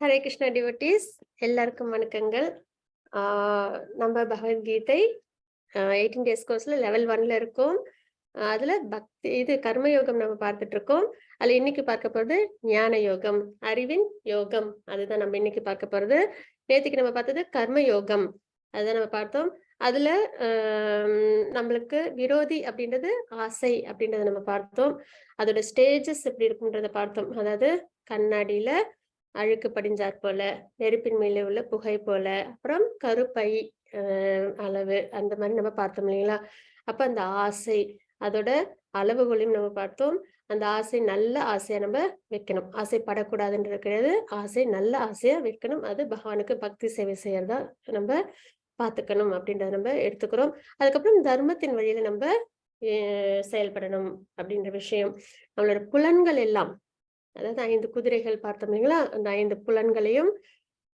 Hare Krishna devotees, எல்லாருக்கும் வணக்கங்கள். நம்ம பகவத்கீதை 18 டேஸ் கோர்ஸ்ல லெவல் 1ல இருக்கோம். அதுல பக்தி கர்மயோகம் நம்ம பார்த்துட்டு இருக்கோம். அதுல இன்னைக்கு பார்க்க போறது ஞான யோகம், அறிவின் யோகம். அதுதான் நம்ம இன்னைக்கு பார்க்க போறது. நேத்துக்கு நம்ம பார்த்தது கர்மயோகம், அதுதான் நம்ம பார்த்தோம். அதுல நம்மளுக்கு விரோதி அப்படின்றது ஆசை அப்படின்றத நம்ம பார்த்தோம். அதோட ஸ்டேஜஸ் எப்படி இருக்குன்றத பார்த்தோம். அதாவது கண்ணாடியில அழுக்கு படிஞ்சாற் போல, நெருப்பின் மேலே உள்ள புகை போல, அப்புறம் கருப்பை அளவு அந்த மாதிரி நம்ம பார்த்தோம் இல்லைங்களா? அப்ப அந்த ஆசை, அதோட அளவுகளையும் நம்ம பார்த்தோம். அந்த ஆசை நல்ல ஆசையா நம்ம வைக்கணும். ஆசைப்படக்கூடாதுன்றது கிடையாது. ஆசை நல்ல ஆசையா வைக்கணும். அது பகவானுக்கு பக்தி சேவை செய்யறதா நம்ம பார்த்துக்கணும் அப்படின்றத நம்ம எடுத்துக்கிறோம். அதுக்கப்புறம் தர்மத்தின் வழியில நம்ம செயல்படணும் அப்படின்ற விஷயம். நம்மளோட புலன்கள் எல்லாம், அதாவது 5 குதிரைகள் பார்த்தோம் இல்லைங்களா? அந்த 5 புலன்களையும்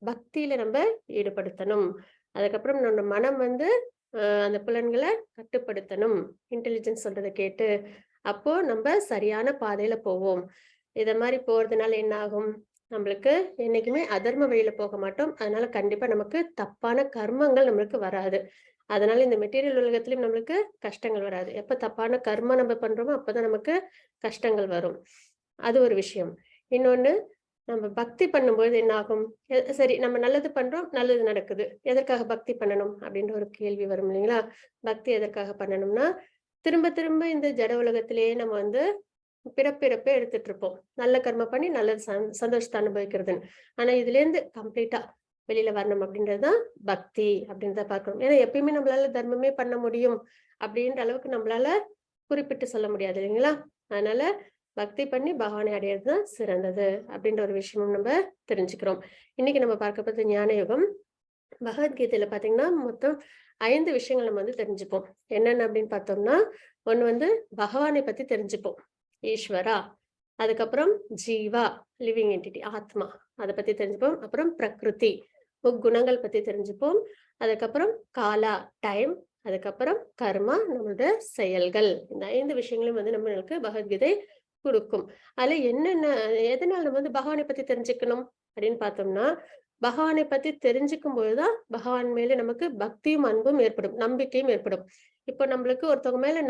பக்தியில நம்ம ஈடுபடுத்தணும். அதுக்கப்புறம் நம்ம மனம் அந்த புலன்களை கட்டுப்படுத்தணும். இன்டெலிஜென்ஸ் சொல்றதை கேட்டு, அப்போ நம்ம சரியான பாதையில போவோம். இத மாதிரி போறதுனால என்ன ஆகும்? நம்மளுக்கு என்னைக்குமே அதர்ம வழியில போக மாட்டோம். அதனால கண்டிப்பா நமக்கு தப்பான கர்மங்கள் நம்மளுக்கு வராது. அதனால இந்த மெட்டீரியல் உலகத்திலயும் நம்மளுக்கு கஷ்டங்கள் வராது. எப்ப தப்பான கர்மம் நம்ம பண்றோமோ அப்பதான் நமக்கு கஷ்டங்கள் வரும். அது ஒரு விஷயம். இன்னொன்னு, நம்ம பக்தி பண்ணும்போது என்ன ஆகும்? சரி, நம்ம நல்லது பண்றோம், நல்லது நடக்குது. எதற்காக பக்தி பண்ணணும்? அப்படின்ற ஒரு கேள்வி வரும் இல்லைங்களா? பக்தி எதற்காக பண்ணணும்னா, திரும்ப திரும்ப இந்த ஜட உலகத்திலேயே நம்ம பிறப்பிறப்பே எடுத்துட்டு இருப்போம். நல்ல கர்மம் பண்ணி நல்லது சந்தோஷத்தை அனுபவிக்கிறதுன்னு. ஆனா இதுல இருந்து கம்ப்ளீட்டா வெளியில வரணும் அப்படின்றதுதான் பக்தி அப்படின்றத பார்க்கணும். ஏன்னா எப்பயுமே நம்மளால தர்மமே பண்ண முடியும் அப்படின்ற அளவுக்கு நம்மளால குறிப்பிட்டு சொல்ல முடியாது இல்லைங்களா? அதனால பக்தி பண்ணி பகவானை அடையிறது தான் சிறந்தது அப்படின்ற ஒரு விஷயமும் நம்ம தெரிஞ்சுக்கிறோம். இன்னைக்கு நம்ம பார்க்க போறது ஞான யுகம். பகவத்கீதையில பாத்தீங்கன்னா மொத்தம் 5 விஷயங்கள் நம்ம தெரிஞ்சுப்போம். என்னென்ன அப்படின்னு பார்த்தோம்னா, ஒண்ணு பகவானை பத்தி தெரிஞ்சுப்போம். ஈஸ்வரா. அதுக்கப்புறம் ஜீவா, லிவிங் என்டிட்டி, ஆத்மா, அதை பத்தி தெரிஞ்சுப்போம். அப்புறம் பிரகிருதி, முக்குணங்கள் பத்தி தெரிஞ்சுப்போம். அதுக்கப்புறம் காலா, டைம். அதுக்கப்புறம் கர்மா, நம்மளோட செயல்கள். இந்த 5 விஷயங்களும் நம்மளுக்கு பகவத்கீதை கொடுக்கும். அதுல என்னென்ன, எதனால நம்ம பகவானை பத்தி தெரிஞ்சுக்கணும் அப்படின்னு பார்த்தோம்னா, பகவானை பத்தி தெரிஞ்சுக்கும் போதுதான் பகவான் மேல நமக்கு பக்தியும் அன்பும் ஏற்படும், நம்பிக்கையும் ஏற்படும். இப்போ நம்மளுக்கு ஒருத்தவங்க மேல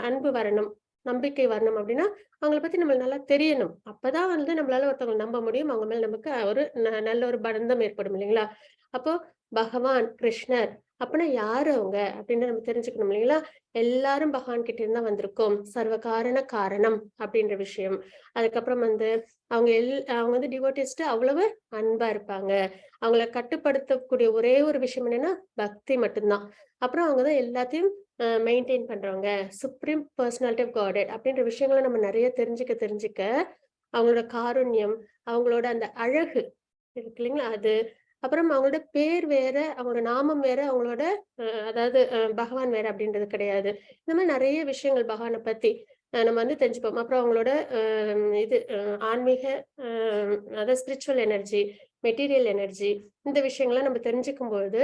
அன்பு வரணும், நம்பிக்கை வரணும் அப்படின்னா அவங்கள பத்தி நம்மளுக்கு நல்லா தெரியணும். அப்பதான் நம்மளால ஒருத்தவங்க நம்ப முடியும். அவங்க மேல நமக்கு ஒரு நல்ல ஒரு பந்தம் ஏற்படும் இல்லைங்களா? அப்போ பகவான் கிருஷ்ணர் அப்படின்னா யாரு அவங்க அப்படின்னு நம்ம தெரிஞ்சுக்கணும் இல்லைங்களா? எல்லாரும் பகவான் கிட்ட இருந்தா வந்திருக்கோம். சர்வ காரண காரணம் அப்படின்ற விஷயம். அதுக்கப்புறம் அவங்க டிவோட்டிஸ்ட் அவ்வளவு அன்பா இருப்பாங்க. அவங்கள கட்டுப்படுத்தக்கூடிய ஒரே ஒரு விஷயம் என்னன்னா பக்தி மட்டும்தான். அப்புறம் அவங்கதான் எல்லாத்தையும் மெயின்டைன் பண்றவங்க. சுப்ரீம் பர்சனாலிட்டி ஆஃப் காட் அப்படின்ற விஷயங்களை நம்ம நிறைய தெரிஞ்சுக்க அவங்களோட காருண்யம், அவங்களோட அந்த அழகு இருக்கு இல்லைங்களா? அது அப்புறம் அவங்களோட பேர் வேற, அவங்களோட நாமம் வேற, அவங்களோட அதாவது பகவான் வேற அப்படின்றது கிடையாது. இந்த மாதிரி நிறைய விஷயங்கள் பகவானை பத்தி நம்ம தெரிஞ்சுப்போம். அப்புறம் அவங்களோட ஆன்மீக அதாவது ஸ்பிரிச்சுவல் எனர்ஜி, மெட்டீரியல் எனர்ஜி, இந்த விஷயங்கள்லாம் நம்ம தெரிஞ்சுக்கும் போது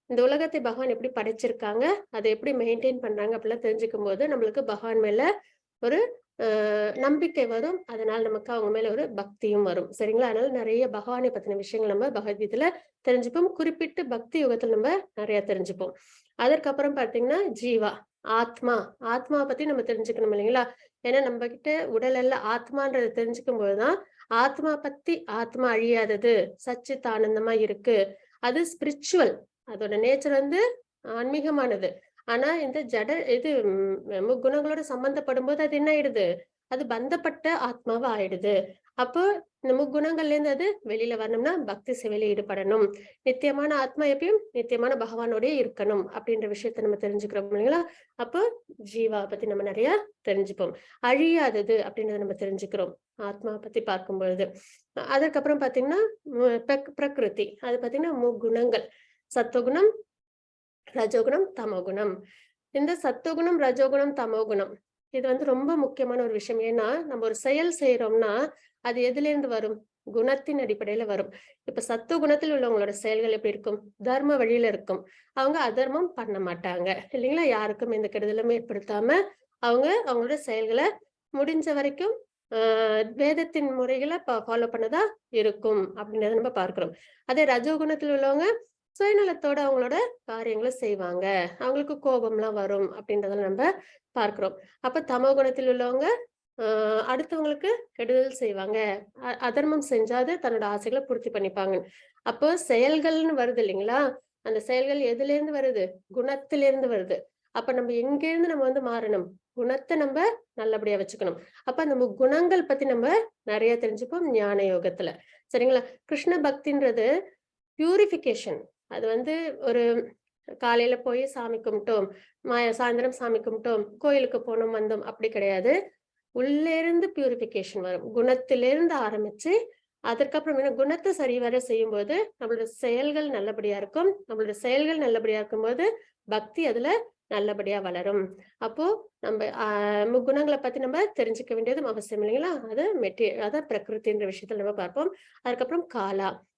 இந்த உலகத்தை பகவான் எப்படி படைச்சிருக்காங்க, அதை எப்படி மெயின்டைன் பண்றாங்க அப்படிலாம் தெரிஞ்சுக்கும் போது நம்மளுக்கு பகவான் மேல ஒரு நம்பிக்கை வரும். அதனால நமக்கு அவங்க மேல ஒரு பக்தியும் வரும். சரிங்களா? அதனால நிறைய பகவானை பத்தின விஷயங்கள் நம்ம பகவத்கீதையில தெரிஞ்சுப்போம். குறிப்பிட்டு பக்தி யுகத்துல நம்ம நிறைய தெரிஞ்சுப்போம். அதற்கப்புறம் பாத்தீங்கன்னா ஜீவா, ஆத்மா. ஆத்மாவை பத்தி நம்ம தெரிஞ்சுக்கணும் இல்லைங்களா? ஏன்னா நம்ம கிட்ட உடல் எல்லாம் ஆத்மான்றதை தெரிஞ்சுக்கும் போதுதான் ஆத்மா பத்தி, ஆத்மா அழியாதது, சச்சித் ஆனந்தமா இருக்கு, அது ஸ்பிரிச்சுவல், அதோட நேச்சர் ஆன்மீகமானது. ஆனா இந்த ஜட முக்குணங்களோட சம்பந்தப்படும் போது அது என்ன ஆயிடுது? அது பந்தப்பட்ட ஆத்மாவா ஆயிடுது. அப்போ இந்த முக்குணங்கள்ல இருந்து அது வெளியில வரணும்னா பக்தி சேவையில ஈடுபடணும். நித்தியமான ஆத்மா எப்பயும் நித்தியமான பகவானோடய இருக்கணும் அப்படின்ற விஷயத்த நம்ம தெரிஞ்சுக்கிறோம் இல்லைங்களா? அப்போ ஜீவா பத்தி நம்ம நிறைய தெரிஞ்சுப்போம். அழியாதது அப்படின்றத நம்ம தெரிஞ்சுக்கிறோம் ஆத்மாவை பத்தி பார்க்கும் பொழுது. அதுக்கப்புறம் பாத்தீங்கன்னா பிரகிருதி, அது பாத்தீங்கன்னா முக்குணங்கள். சத்துவகுணம், ரஜோகுணம், தமோகுணம். இந்த சத்துவகுணம், ரஜோகுணம், தமோகுணம் இது ரொம்ப முக்கியமான ஒரு விஷயம். ஏன்னா நம்ம ஒரு செயல் செய்யறோம்னா அது எதுல இருந்து வரும்? குணத்தின் அடிப்படையில வரும். இப்ப சத்துவ குணத்தில் உள்ளவங்களோட செயல்கள் எப்படி இருக்கும்? தர்ம வழியில இருக்கும். அவங்க அதர்மம் பண்ண மாட்டாங்க இல்லைங்களா? யாருக்கும் எந்த கெடுதலும் ஏற்படுத்தாம அவங்க அவங்களோட செயல்களை முடிஞ்ச வரைக்கும் வேதத்தின் முறைகளை ஃபாலோ பண்ணதா இருக்கும் அப்படின்றத நம்ம பார்க்கிறோம். அதே ரஜோகுணத்தில் உள்ளவங்க சுயநலத்தோட அவங்களோட காரியங்களை செய்வாங்க, அவங்களுக்கு கோபம்லாம் வரும் அப்படின்றதெல்லாம் நம்ம பார்க்கிறோம். அப்ப தமோ குணத்தில் உள்ளவங்க அடுத்தவங்களுக்கு கெடுதல் செய்வாங்க, அதர்மம் செஞ்சாது தன்னோட ஆசைகளை பூர்த்தி பண்ணிப்பாங்க. அப்போ செயல்கள்னு வருது இல்லைங்களா, அந்த செயல்கள் எதுல இருந்து வருது? குணத்திலிருந்து வருது. அப்ப நம்ம எங்க இருந்து நம்ம வந்து மாறணும்? குணத்தை நம்ம நல்லபடியா வச்சுக்கணும். அப்ப நம்ம குணங்கள் பத்தி நம்ம நிறைய தெரிஞ்சுப்போம் ஞான யோகத்துல. சரிங்களா? கிருஷ்ண பக்தின்றது பியூரிஃபிகேஷன். அது வந்து ஒரு காலையில போய் சாமி கும்பிட்டோம், சாயந்தரம் சாமி கும்பிட்டோம், கோயிலுக்கு போனோம் வந்தோம், அப்படி கிடையாது. உள்ளே இருந்து பியூரிஃபிகேஷன் வரும். குணத்திலிருந்து ஆரம்பிச்சு அதற்கப்புறம் என்ன, குணத்தை சரிவர செய்யும்போது நம்மளோட செயல்கள் நல்லபடியா இருக்கும். நம்மளோட செயல்கள் நல்லபடியா இருக்கும்போது பக்தி அதுல நல்லபடியா வளரும். அப்போ நம்ம குணங்களை பத்தி நம்ம தெரிஞ்சுக்க வேண்டியதும் அவசியம் இல்லைங்களா? அது அதான் பிரகிருதின்ற விஷயத்துல நம்ம பார்ப்போம். அதுக்கப்புறம்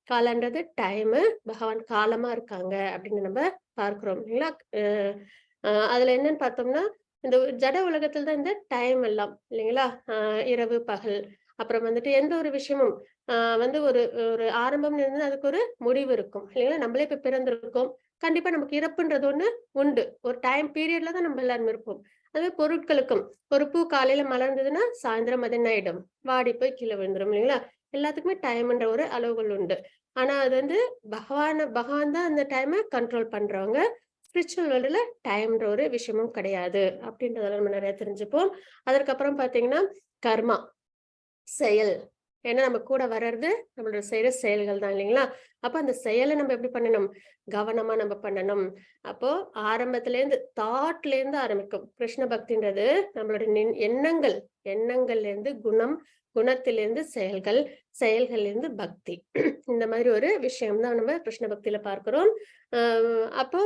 காலான்றது டைம். பகவான் காலமா இருக்காங்க அப்படின்னு நம்ம பார்க்கிறோம் இல்லைங்களா? அதுல என்னன்னு பார்த்தோம்னா, இந்த ஜட உலகத்துல தான் இந்த டைம் எல்லாம் இல்லைங்களா? இரவு பகல், அப்புறம் வந்துட்டு எந்த ஒரு விஷயமும் வந்து ஒரு ஒரு ஆரம்பம் இருந்து அதுக்கு ஒரு முடிவு இருக்கும் இல்லைங்களா? நம்மளே இப்ப பிறந்திருக்கோம், கண்டிப்பா நமக்கு இறப்புன்றது ஒண்ணு உண்டு. ஒரு டைம் பீரியட்ல தான் நம்ம எல்லாரும் இருப்போம். அதே பொருட்களுக்கும், ஒரு பூ காலையில மலர்ந்ததுன்னா சாயந்தரம் அது என்ன ஆயிடும்? வாடி போய் கீழே விழுந்துரும் இல்லைங்களா? எல்லாத்துக்குமே டைம்ன்ற ஒரு அளவுகள் உண்டு. ஆனா அது வந்து பகவான் தான் அந்த டைமை கண்ட்ரோல் பண்றவங்க. ஸ்பிரிச்சுவல் வேர்ல்டுல டைம்ன்ற ஒரு விஷயமும் கிடையாது அப்படின்றதெல்லாம் நம்ம நிறைய தெரிஞ்சுப்போம். அதற்கப்புறம் பாத்தீங்கன்னா கர்மா, செயல். ஏன்னா நம்ம கூட வர்றது நம்மளோட செய்யற செயல்கள் தான் இல்லைங்களா? அப்ப அந்த செயலை நம்ம எப்படி பண்ணணும்? கவனமா நம்ம பண்ணணும். அப்போ ஆரம்பத்துல இருந்து தாட்ல இருந்து ஆரம்பிக்கும் கிருஷ்ண பக்தின்றது. நம்மளோட எண்ணங்கள்ல இருந்து குணம், குணத்திலிருந்து செயல்கள், செயல்கள்ல இருந்து பக்தி. இந்த மாதிரி ஒரு விஷயம் தான் நம்ம கிருஷ்ண பக்தியில பார்க்கிறோம். அப்போ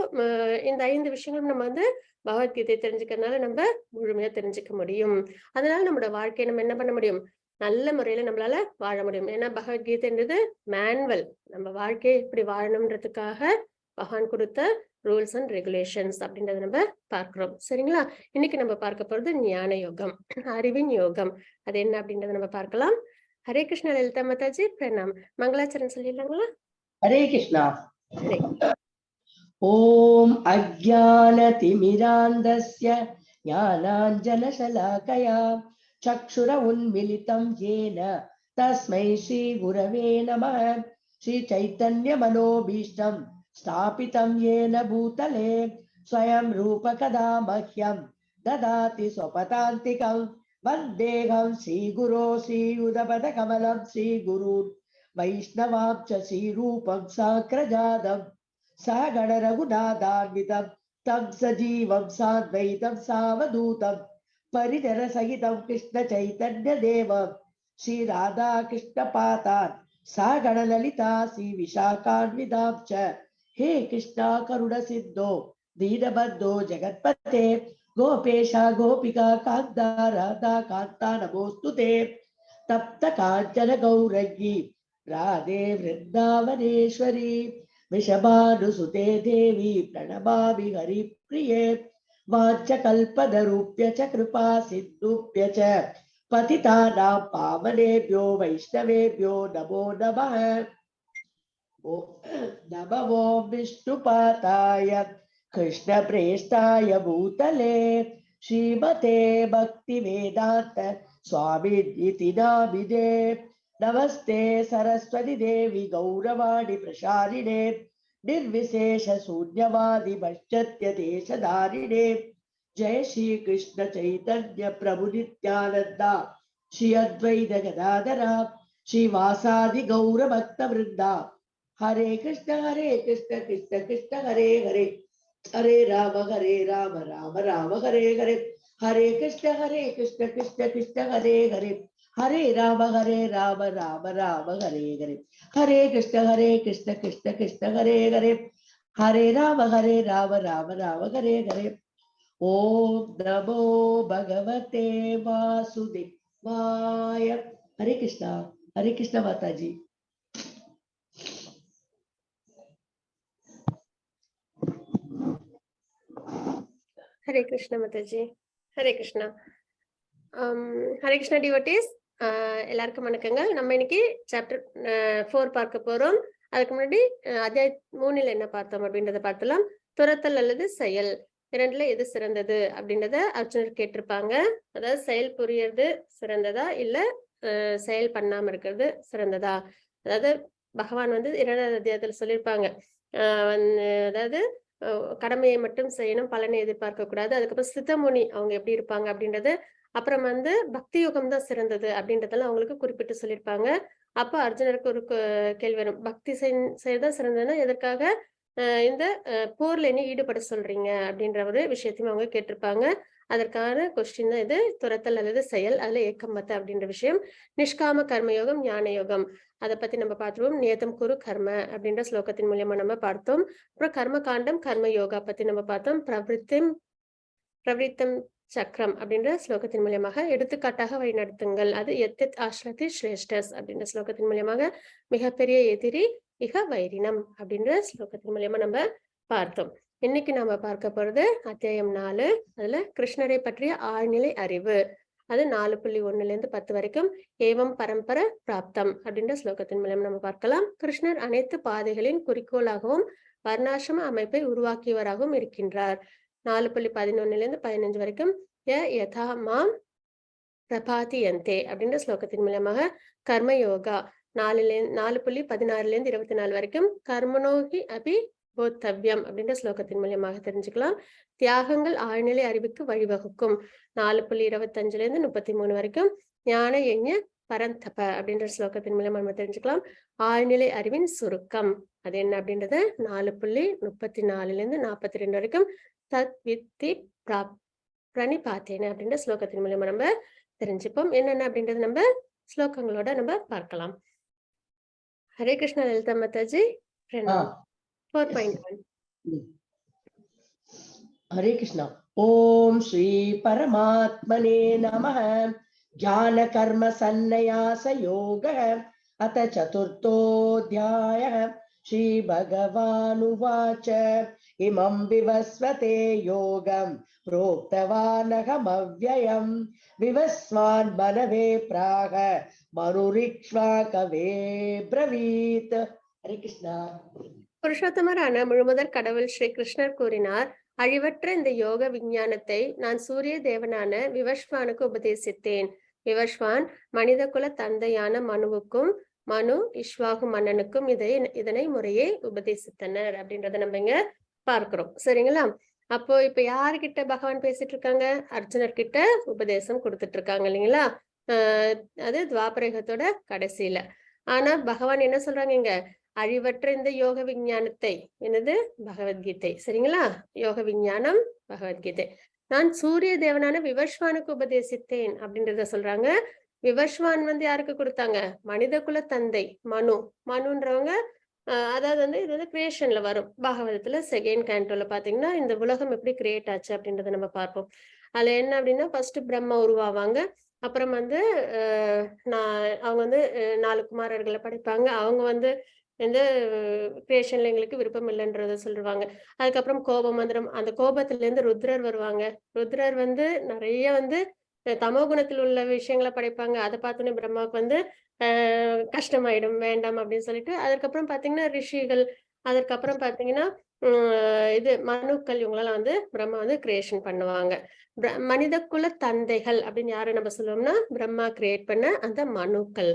இந்த 5 விஷயங்களும் நம்ம வந்து பகவத்கீதை தெரிஞ்சுக்கிறதுனால நம்ம முழுமையா தெரிஞ்சுக்க முடியும். அதனால நம்மளோட வாழ்க்கையை நம்ம என்ன பண்ண முடியும்? நல்ல முறையில நம்மளால வாழ முடியும். ஏன்னா பகவத்கீதைன்றது மேனுவல். நம்ம வாழ்க்கையை எப்படி வாழணும்ன்றதுக்காக பகவான் கொடுத்த ரூல்ஸ் அண்ட் ரெகுலேஷன்ஸ் அப்படின்றத நம்ம பார்க்கிறோம். சரிங்களா? இன்னைக்கு நம்ம பார்க்க போறது ஞான யோகம், அறிவின் யோகம். அது என்ன அப்படின்றத நம்ம பார்க்கலாம். ஹரே கிருஷ்ணா. லலிதா மாதாஜி பிரணாம். மங்களாச்சரணம் சொல்லிடலாங்களா? ஹரே கிருஷ்ணா. ஹரே. ஓம் அஜ்ஞானதிமிராந்தஸ்ய ஞானாஞ்சனசலாகயா சக்ஷுர உன்மிலிதம் ஏன தஸ்மை ஸ்ரீ குரவே நமः. ஸ்ரீ சைத்தன்ய மனோபீஷ்டம் ஸ்தாபிதம் ஏன பூதலே ஸ்வயம் ரூப கதா மஹ்யம் ததாதி ஸ்வபதாந்திகம் வந்தேகம் ஸ்ரீ குரோ ஸ்ரீ உதபத கமலம் ஸ்ரீ குருன் வைஷ்ணவாம் ச ஸ்ரீ ரூபம் சாக்ரஜாதம் சகண ரகுநாதான்விதம் தம் சஜீவம் சாத்வைதம் சாவதூதம் பரிஜன சகிதம் கிருஷ்ண சைதன்ய தேவம் ஸ்ரீ ராதா கிருஷ்ண பாதான் சகண லலிதா ஸ்ரீ விஷாகான்விதாம் ச. ஹே கிருஷ்ணா கருண சித்தோ தீனபந்தோ ஜெகத்பதே கோபேஷா கோபிகா காந்தா ராதா காந்தா நமோஸ்துதே. தப்த காஞ்சன கௌரங்கி ராதே விருந்தாவனேஸ்வரி விஷபானுசுதே தேவி பிரணமாமி ஹரிப்ரியே. வாஞ்சகல்பதருப்ய ச கிருபா சிந்துப்ய ச பதிதானாம் பாவனேभ्यो வைஷ்ணவேभ्यो நமோ நமः. நமோ விஷ்ணுபாதாய கிருஷ்ணப்ரேஷ்டாய பூதலே ஸ்ரீமதே பக்தி வேதாந்த स्वामिनिति नामिने. नमस्ते सरस्वती देवी गौरवाणी प्रसारिणे निर्विशेष शून्यवादी पश्चात्य देशधारिणे. जय श्री कृष्ण चैतन्य प्रभु नित्यानंदा श्री अद्वैत गदाधर श्रीवासादि गौर भक्त वृंदा. हरे कृष्ण कृष्ण कृष्ण हरे हरे हरे राम राम राम हरे हरे. हरे कृष्ण कृष्ण कृष्ण हरे हरे हरे राम राम राम हरे हरे. हरे कृष्ण कृष्ण कृष्ण हरे हरे हरे राम राम हरे हरे. ओम नमो भगवते वासुदेवाय. हरे कृष्ण माता जी. Hare Krishna Mataji. Hare Krishna. Hare Krishna devotees. எல்லாருக்கும் வணக்கங்கள். நம்ம இன்னைக்கு சாப்டர் 4 பார்க்க போறோம். அதுக்கு முன்னாடி அத்தியாயம் 3ல என்ன பார்த்தோம் அப்படின்றத பார்த்தலாம். துரத்தல் அல்லது செயல் 2ல எது சிறந்தது அப்படின்றத அர்ஜுனர் கேட்டிருப்பாங்க. அதாவது செயல் புரியறது சிறந்ததா இல்ல செயல் பண்ணாம இருக்கிறது சிறந்ததா? அதாவது பகவான் வந்து 2வது அத்தியாயத்துல சொல்லியிருப்பாங்க. அதாவது கடமையை மட்டும் செய்யணும், பலனை எதிர்பார்க்க கூடாது. அதுக்கப்புறம் சித்தமுனி அவங்க எப்படி இருப்பாங்க அப்படின்றது, அப்புறம் வந்து பக்தி யுகம் தான் சிறந்தது அப்படின்றதெல்லாம் அவங்களுக்கு குறிப்பிட்டு சொல்லியிருப்பாங்க. அப்ப அர்ஜுனருக்கு ஒரு கேள்வி வரும். பக்தி செய்யதான் சிறந்ததுன்னா எதற்காக இந்த போர்ல என்ன ஈடுபட சொல்றீங்க அப்படின்ற ஒரு விஷயத்தையும் அவங்க கேட்டிருப்பாங்க. அதற்கான கொஸ்டின் தான் இது. துரத்தல் அல்லது செயல், அதுல ஏக்கமத்த அப்படின்ற விஷயம். நிஷ்காம கர்மயோகம், ஞான யோகம், அதை பத்தி நம்ம பார்த்துருவோம். நியதம் குரு கர்ம அப்படின்ற ஸ்லோகத்தின் மூலியமா நம்ம பார்த்தோம். அப்புறம் கர்ம காண்டம், கர்ம யோகா பத்தி நம்ம பார்த்தோம். பிரவೃத்தம் சக்கரம் அப்படின்ற ஸ்லோகத்தின் மூலியமாக எடுத்துக்காட்டாக வழிநடத்துங்கள், அது எத்தத் ஆஸ்ரதி ஸ்ரேஷ்டஸ் அப்படின்ற ஸ்லோகத்தின் மூலியமாக மிகப்பெரிய எதிரி இக வைரினம் அப்படின்ற ஸ்லோகத்தின் மூலியமா நம்ம பார்த்தோம். இன்னைக்கு நம்ம பார்க்க போறது அத்தியாயம் 4. அதுல கிருஷ்ணரை பற்றிய ஆழ்நிலை அறிவு, அது 4.1 10 வரைக்கும். ஏவம் பரம்பர பிராப்தம் அப்படின்ற ஸ்லோகத்தின் மூலம் நம்ம பார்க்கலாம். கிருஷ்ணர் அனைத்து பாதைகளின் குறிக்கோளாகவும் வர்ணாசிரம அமைப்பை உருவாக்கியவராகவும் இருக்கின்றார். 4.11 15 வரைக்கும். யதா மாம் பிரபாதியந்தே அப்படின்ற ஸ்லோகத்தின் மூலமாக கர்மயோகா 4.16 24 வரைக்கும். கர்மனோகி அபி போத்தவ்யம் அப்படின்ற ஸ்லோகத்தின் மூலியமாக தெரிஞ்சுக்கலாம். தியாகங்கள் ஆழ்நிலை அறிவுக்கு வழிவகுக்கும் 4.25 33 வரைக்கும். ஞான யஞ பரந்தப அப்படின்ற ஸ்லோகத்தின் மூலமா நம்ம தெரிஞ்சுக்கலாம். ஆழ்நிலை அறிவின் சுருக்கம் அது என்ன அப்படின்றத 4.34 42 வரைக்கும். தத் வித்தி பிரணிபாத்தேன அப்படின்ற ஸ்லோகத்தின் மூலமா நம்ம தெரிஞ்சுப்போம். என்னென்ன அப்படின்றது நம்ம ஸ்லோகங்களோட நம்ம பார்க்கலாம். ஹரே கிருஷ்ணா லலிதா மாதாஜி. 4.1. हरे कृष्णा. ओम श्री परमात्मने नमः. ज्ञान कर्म सन्न्यास योगः अथ चतुर्थोऽध्यायः. श्री भगवानुवाच इमं विवस्वते योगं प्रोक्तवानहमव्ययं विवस्वान् मनवे प्राह मनुरिक्ष्वाकवे ब्रवीत्. हरे कृष्णा. புருஷோத்தமரான முழுமுதற் கடவுள் ஸ்ரீ கிருஷ்ணர் கூறினார், அழிவற்ற இந்த யோக விஞ்ஞானத்தை நான் சூரிய தேவனான விவஸ்வானுக்கு உபதேசித்தேன். விவஸ்வான் மனித குல தந்தையான மனுவுக்கும் மனு இஷ்வாகு மன்னனுக்கும் இதனை முறையே உபதேசித்தனர் அப்படின்றத நம்ம இங்க பார்க்கிறோம். சரிங்களா? அப்போ இப்ப யாருகிட்ட பகவான் பேசிட்டு இருக்காங்க? அர்ஜுனர் கிட்ட உபதேசம் கொடுத்துட்டு இருக்காங்க இல்லைங்களா? அது துவாபரயுகத்தோட கடைசியில. ஆனா பகவான் என்ன சொல்றாங்க இங்க? அழிவற்ற இந்த யோக விஞ்ஞானத்தை, என்னது? பகவத்கீதை. சரிங்களா? யோக விஞ்ஞானம் பகவத்கீதை நான் சூரிய தேவனான விவஸ்வானுக்கு உபதேசித்தேன் அப்படின்றத சொல்றாங்க. விவஸ்வான் வந்து யாருக்கு கொடுத்தாங்க? மனித குல தந்தை மனுன்றவங்க. அதாவது வந்து இது வந்து கிரியேஷன்ல வரும். பாகவதத்துல செகண்ட் கேண்டோல பாத்தீங்கன்னா இந்த உலகம் எப்படி கிரியேட் ஆச்சு அப்படின்றத நம்ம பார்ப்போம். அதுல என்ன அப்படின்னா, ஃபர்ஸ்ட் பிரம்மா உருவாவாங்க. அப்புறம் வந்து அவங்க வந்து 4 குமாரர்களை படைப்பாங்க. அவங்க வந்து இந்த கிரியேஷன்ல எங்களுக்கு விருப்பம் இல்லைன்றத சொல்லுவாங்க. அதுக்கப்புறம் கோபம் வந்துடும். அந்த கோபத்துல இருந்து ருத்ரர் வருவாங்க. ருத்ரர் வந்து நிறைய வந்து தமோ குணத்தில் உள்ள விஷயங்களை படைப்பாங்க. அதை பார்த்தோன்னே பிரம்மாவுக்கு வந்து கஷ்டமாயிடும், வேண்டாம் அப்படின்னு சொல்லிட்டு. அதுக்கப்புறம் பாத்தீங்கன்னா ரிஷிகள், அதுக்கப்புறம் பாத்தீங்கன்னா இது மனுக்கள், இவங்களெல்லாம் வந்து பிரம்மா வந்து கிரியேஷன் பண்ணுவாங்க. மனித குல தந்தைகள் அப்படின்னு யாரை நம்ம சொல்லுவோம்னா, பிரம்மா கிரியேட் பண்ண அந்த மனுக்கள்,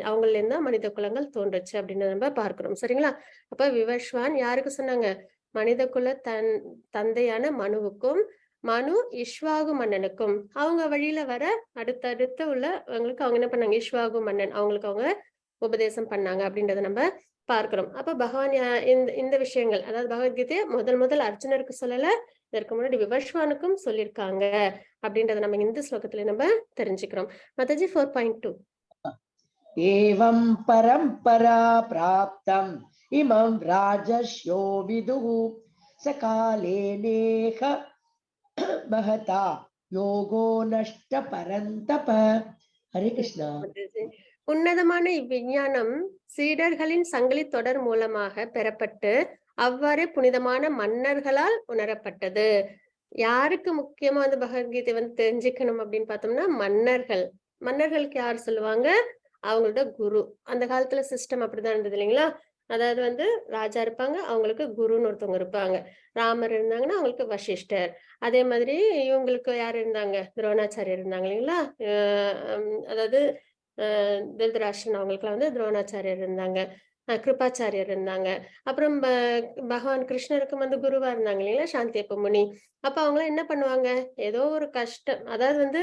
அவங்கள்ல இருந்தா மனித குலங்கள் தோன்றுச்சு அப்படின்னு நம்ம பார்க்கிறோம். சரிங்களா? அப்ப விவஸ்வான் யாருக்கு சொன்னாங்க? மனித குல தந்தையான மனுவுக்கும் மனு இஷ்வாகு மன்னனுக்கும், அவங்க வழியில வர அடுத்தடுத்து உள்ளவங்களுக்கு அவங்க என்ன பண்ணாங்க? இஷ்வாகு மன்னன் அவங்களுக்கு அவங்க உபதேசம் பண்ணாங்க அப்படின்றத நம்ம பார்க்கிறோம். அப்ப பகவான் இந்த விஷயங்கள், அதாவது பகவத்கீதையை முதல் அர்ஜுனருக்கு சொல்லல, இதற்கு முன்னாடி விவஸ்வானுக்கும் சொல்லியிருக்காங்க அப்படின்றத நம்ம இந்த ஸ்லோகத்துல நம்ம தெரிஞ்சுக்கிறோம். மாதாஜி 4.2. ஏவம் பரம்பரா பிராப்தம் இமம் ராஜஸ்யோ விதுஹு சகாலே நேஹ மஹதா யோகோ நஷ்ட பரந்தப. ஹரே கிருஷ்ணா. உன்னதமான இவ்விஞ்ஞானம் சீடர்களின் சங்கிலி தொடர் மூலமாக பெறப்பட்டு அவ்வாறே புனிதமான மன்னர்களால் உணரப்பட்டது. யாருக்கு முக்கியமா வந்து பகவத்கீதை வந்து தெரிஞ்சுக்கணும் அப்படின்னு பார்த்தோம்னா, மன்னர்கள். மன்னர்களுக்கு யார் சொல்லுவாங்க? அவங்களோட குரு. அந்த காலத்துல சிஸ்டம் அப்படிதான் இருந்தது இல்லைங்களா? அதாவது வந்து ராஜா இருப்பாங்க, அவங்களுக்கு குருன்னு ஒருத்தவங்க இருப்பாங்க. ராமர் இருந்தாங்கன்னா, அவங்களுக்கு வசிஷ்டர். அதே மாதிரி இவங்களுக்கு யார் இருந்தாங்க? துரோணாச்சாரியார் இருந்தாங்க இல்லைங்களா? அ அதாவது திருதராஷ்டிரன் அவங்களுக்கெல்லாம் வந்து துரோணாச்சாரியார் இருந்தாங்க. கிருபாச்சாரியார் இருந்தாங்க. அப்புறம் பகவான் கிருஷ்ணருக்கும் வந்து குருவா இருந்தாங்க இல்லைங்களா? சாந்தியப்ப முனி. அப்ப அவங்கலாம் என்ன பண்ணுவாங்க? ஏதோ ஒரு கஷ்டம் அதாவது வந்து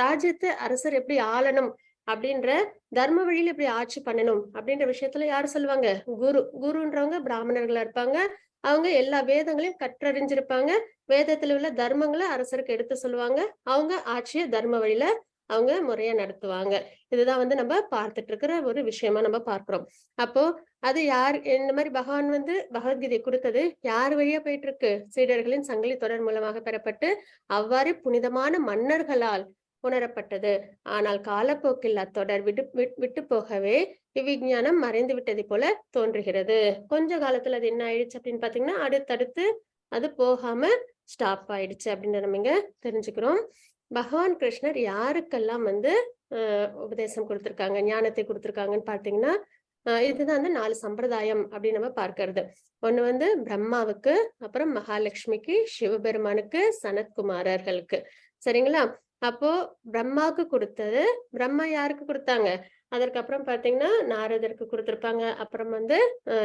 ராஜ்யத்த அரசர் எப்படி ஆளணும் அப்படின்ற தர்ம வழியில எப்படி ஆட்சி பண்ணணும் அப்படின்ற விஷயத்துல யாரு சொல்லுவாங்க? குரு. குருன்றவங்க பிராமணர்களா இருப்பாங்க. அவங்க எல்லா வேதங்களையும் கற்றறிஞ்சிருப்பாங்க. வேதத்துல உள்ள தர்மங்கள அரசருக்கு எடுத்து சொல்லுவாங்க. அவங்க ஆட்சிய தர்ம வழியில அவங்க முறையா நடத்துவாங்க. இதுதான் வந்து நம்ம பார்த்துட்டு இருக்கிற ஒரு விஷயமா நம்ம பார்க்கிறோம். அப்போ அது யார் இந்த மாரி பகவான் வந்து பகவத்கீதை குடுத்தது யார் வழியா போயிட்டு இருக்கு? சீடர்களின் சங்கிலி தொடர் மூலமாக பெறப்பட்டு, அவ்வாறே புனிதமான மன்னர்களால் உணரப்பட்டது. ஆனால் காலப்போக்கில் அத்தொடர் விட்டு போகவே இவ்விஞ்ஞானம் மறைந்து விட்டது போல தோன்றுகிறது. கொஞ்ச காலத்துல அது என்ன ஆயிடுச்சு அப்படின்னு பார்த்தீங்கன்னா, அடுத்தடுத்து அது போகாம ஸ்டாப் ஆயிடுச்சு அப்படின்னு நம்ம இங்க தெரிஞ்சுக்கிறோம். பகவான் கிருஷ்ணர் யாருக்கெல்லாம் வந்து உபதேசம் குடுத்திருக்காங்க, ஞானத்தை குடுத்திருக்காங்கன்னு பார்த்தீங்கன்னா, இதுதான் வந்து 4 சம்பிரதாயம் அப்படின்னு நம்ம பார்க்கிறது. ஒண்ணு வந்து பிரம்மாவுக்கு, அப்புறம் மகாலட்சுமிக்கு, சிவபெருமானுக்கு, சனத்குமாரர்களுக்கு. சரிங்களா? அப்போ பிரம்மாவுக்கு குடுத்தது, பிரம்மா யாருக்கு குடுத்தாங்க? அதற்கப்புறம் பார்த்தீங்கன்னா, நாரதருக்கு குடுத்திருப்பாங்க. அப்புறம் வந்து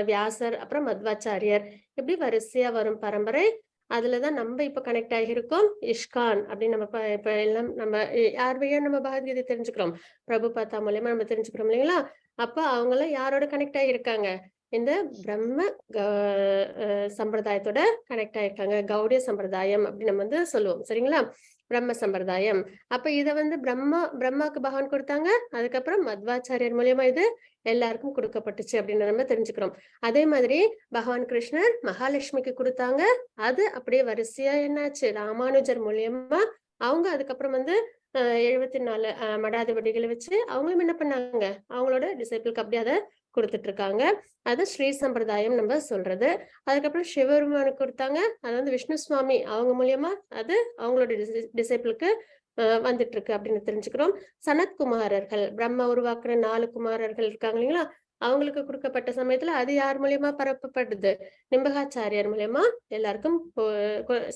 வியாசர், அப்புறம் மத்வாச்சாரியார். இப்படி வரிசையா வரும் பரம்பரை. அதுல தான் நம்ம இப்ப கனெக்ட் ஆகியிருக்கோம். இஸ்கான் அப்படின்னு நம்ம இப்ப எல்லாம் நம்ம யார் வழியா நம்ம பகவத்கீதை தெரிஞ்சுக்கிறோம்? பிரபுபாதா மூலியமா நம்ம தெரிஞ்சுக்கிறோம் இல்லைங்களா? அப்ப அவங்கலாம் யாரோட கனெக்ட் ஆகியிருக்காங்க? இந்த பிரம்ம க சம்பிரதாயத்தோட கனெக்ட் ஆயிருக்காங்க. கௌடிய சம்பிரதாயம் அப்படின்னு நம்ம வந்து சொல்லுவோம். சரிங்களா? பிரம்ம சம்பிரதாயம். அப்ப இத வந்து பிரம்மாக்கு பகவான் குடுத்தாங்க. அதுக்கப்புறம் மத்வாச்சாரியர் மூலியமா இது எல்லாருக்கும் குடுக்கப்பட்டுச்சு அப்படின்னு நம்ம தெரிஞ்சுக்கிறோம். அதே மாதிரி பகவான் கிருஷ்ணர் மகாலட்சுமிக்கு குடுத்தாங்க. அது அப்படியே வரிசையா என்னாச்சு? ராமானுஜர் மூலியமா அவங்க அதுக்கப்புறம் வந்து 74 மடாதிபதிகள வச்சு அவங்களும் என்ன பண்ணாங்க? அவங்களோட டிசைபிள்க்கு அப்படியே அத குடுத்துட்டு இருக்காங்க. அது ஸ்ரீ சம்பிரதாயம் நம்ம சொல்றது. அதுக்கப்புறம் சிவபெருமானுக்கு குடுத்தாங்க. அது வந்து விஷ்ணு சுவாமி அவங்க மூலியமா அது அவங்களோட டிசைபிள்க்கு வந்துட்டு இருக்கு அப்படின்னு தெரிஞ்சுக்கிறோம். சனத்குமாரர்கள் பிரம்மா உருவாக்குன 4 குமாரர்கள் இருக்காங்க இல்லைங்களா? அவங்களுக்கு குடுக்கப்பட்ட சமயத்துல அது யார் மூலியமா பரப்பப்படுது? நிம்பகாச்சாரியார் மூலியமா எல்லாருக்கும்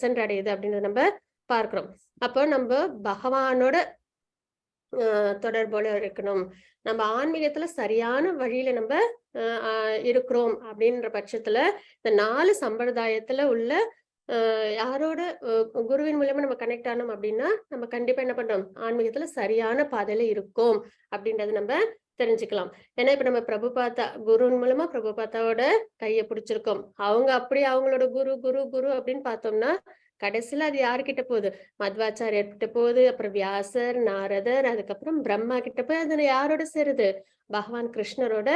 சென்றடையுது அப்படின்றத நம்ம பார்க்கிறோம். அப்போ நம்ப பகவானோட தொடர்போட இருக்கணும். நம்ம ஆன்மீகத்துல சரியான வழியில நம்ப அ அ இருக்கிறோம் அப்படின்ற பட்சத்துல, இந்த 4 சம்பிரதாயத்துல உள்ள யாரோட குருவின் மூலியமா நம்ம கனெக்ட் ஆனோம் அப்படின்னா, நம்ம கண்டிப்பா என்ன பண்றோம்? ஆன்மீகத்துல சரியான பாதையில இருக்கோம் அப்படின்றத நம்ப தெரிஞ்சுக்கலாம். ஏன்னா, இப்ப நம்ம பிரபுபாதா குருவின் மூலமா பிரபுபாதாவோட கைய பிடிச்சிருக்கோம். அவங்க அப்படியே அவங்களோட குரு, குரு, குரு அப்படின்னு பார்த்தோம்னா, கடைசியில அது யார்கிட்ட போகுது? மத்வாச்சாரியர் கிட்ட போகுது. அப்புறம் வியாசர், நாரதர், அதுக்கப்புறம் பிரம்மா கிட்ட போய் அது யாரோட சேருது? பகவான் கிருஷ்ணரோட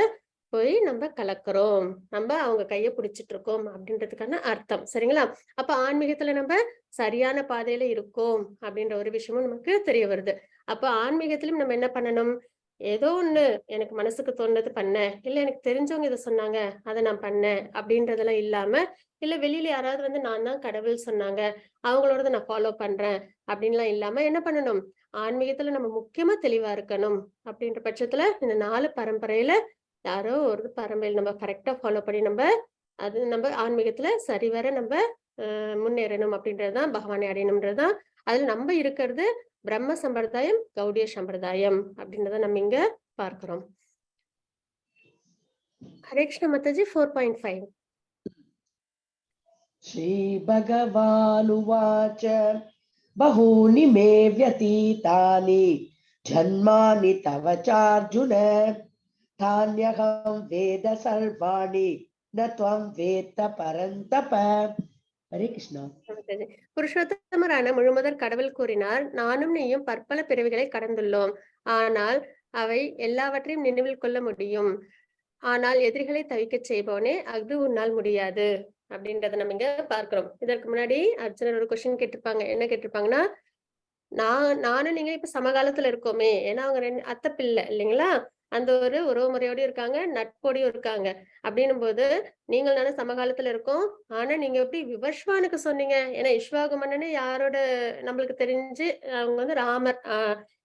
போய் நம்ம கலக்குறோம். நம்ம அவங்க கைய பிடிச்சிட்டு இருக்கோம் அப்படின்றதுக்கான அர்த்தம். சரிங்களா? அப்ப ஆன்மீகத்துல நம்ம சரியான பாதையில இருக்கோம் அப்படின்ற ஒரு விஷயமும் நமக்கு தெரிய வருது. அப்ப ஆன்மீகத்திலும் நம்ம என்ன பண்ணணும்? ஏதோ ஒண்ணு எனக்கு மனசுக்கு தோணுனது பண்ணேன். இல்ல எனக்கு தெரிஞ்சவங்க இத சொன்னாங்க. அத நான் பண்ணேன். அப்படின்றதெல்லாம் இல்லாம, இல்ல வெளியில யாராவது வந்து நான் தான் கடவுள் சொன்னாங்க. அவங்களோடத நான் ஃபாலோ பண்றேன். அப்படின்லாம் இல்லாம என்ன பண்ணணும்? ஆன்மீகத்துல நம்ம முக்கியமா தெளிவா இருக்கணும். அப்படின்ற பட்சத்துல இந்த 4 பரம்பரையில யாரோ ஒரு பரம்பரையில நம்ம கரெக்ட்டா ஃபாலோ பண்ணி அது நம்ம ஆன்மீகத்துல சரிவர முன்னேறணும் அப்படின்றது தான் பகவானை அடையணும்ன்றது தான். அதுல நம்ம இருக்கிறது பிரம்ம சம்பிரதாயம், கௌடிய சம்பிரதாயம் அப்படின்றத நம்ம இங்க பார்க்கிறோம். ஹரே கிருஷ்ண மாதாஜி 4.5. श्रीभगवानुवाच बहूनि मे व्यतीतानि जन्मानि तव चार्जुन तान्यहं वेद सर्वाणि न त्वं वेत्त परन्तप. हरे कृष्ण. புருஷோத்தமரான முழுமுதற் கடவுள் கூறினார், நானும் நீயும் பற்பல பிறவிகளை கடந்துள்ளோம். ஆனால் அவை எல்லாவற்றையும் நினைவில் கொள்ள முடியும். ஆனால் எதிரிகளை தவிக்கச் செய்பவனே அது உன்னால் முடியாது அப்படின்றத நம்ம இங்க பார்க்கிறோம். இதற்கு முன்னாடி அர்ஜுனர் ஒரு கொஸ்டின் கேட்டிருப்பாங்க. என்ன கேட்டிருப்பாங்கன்னா, நானும் நீங்க இப்ப சமகாலத்துல இருக்கோமே. ஏன்னா அவங்க 2 அத்தை பிள்ளை இல்லைங்களா? அந்த ஒரு உறவு முறையோடயும் இருக்காங்க, நட்போடையும் இருக்காங்க. அப்படின்னும் போது நீங்கள் நானும் சமகாலத்துல இருக்கோம். ஆனா நீங்க எப்படி விவஸ்வானுக்கு சொன்னீங்க? ஏன்னா இக்ஷ்வாகு மன்னனே யாரோட நம்மளுக்கு தெரிஞ்சு அவங்க வந்து ராமர்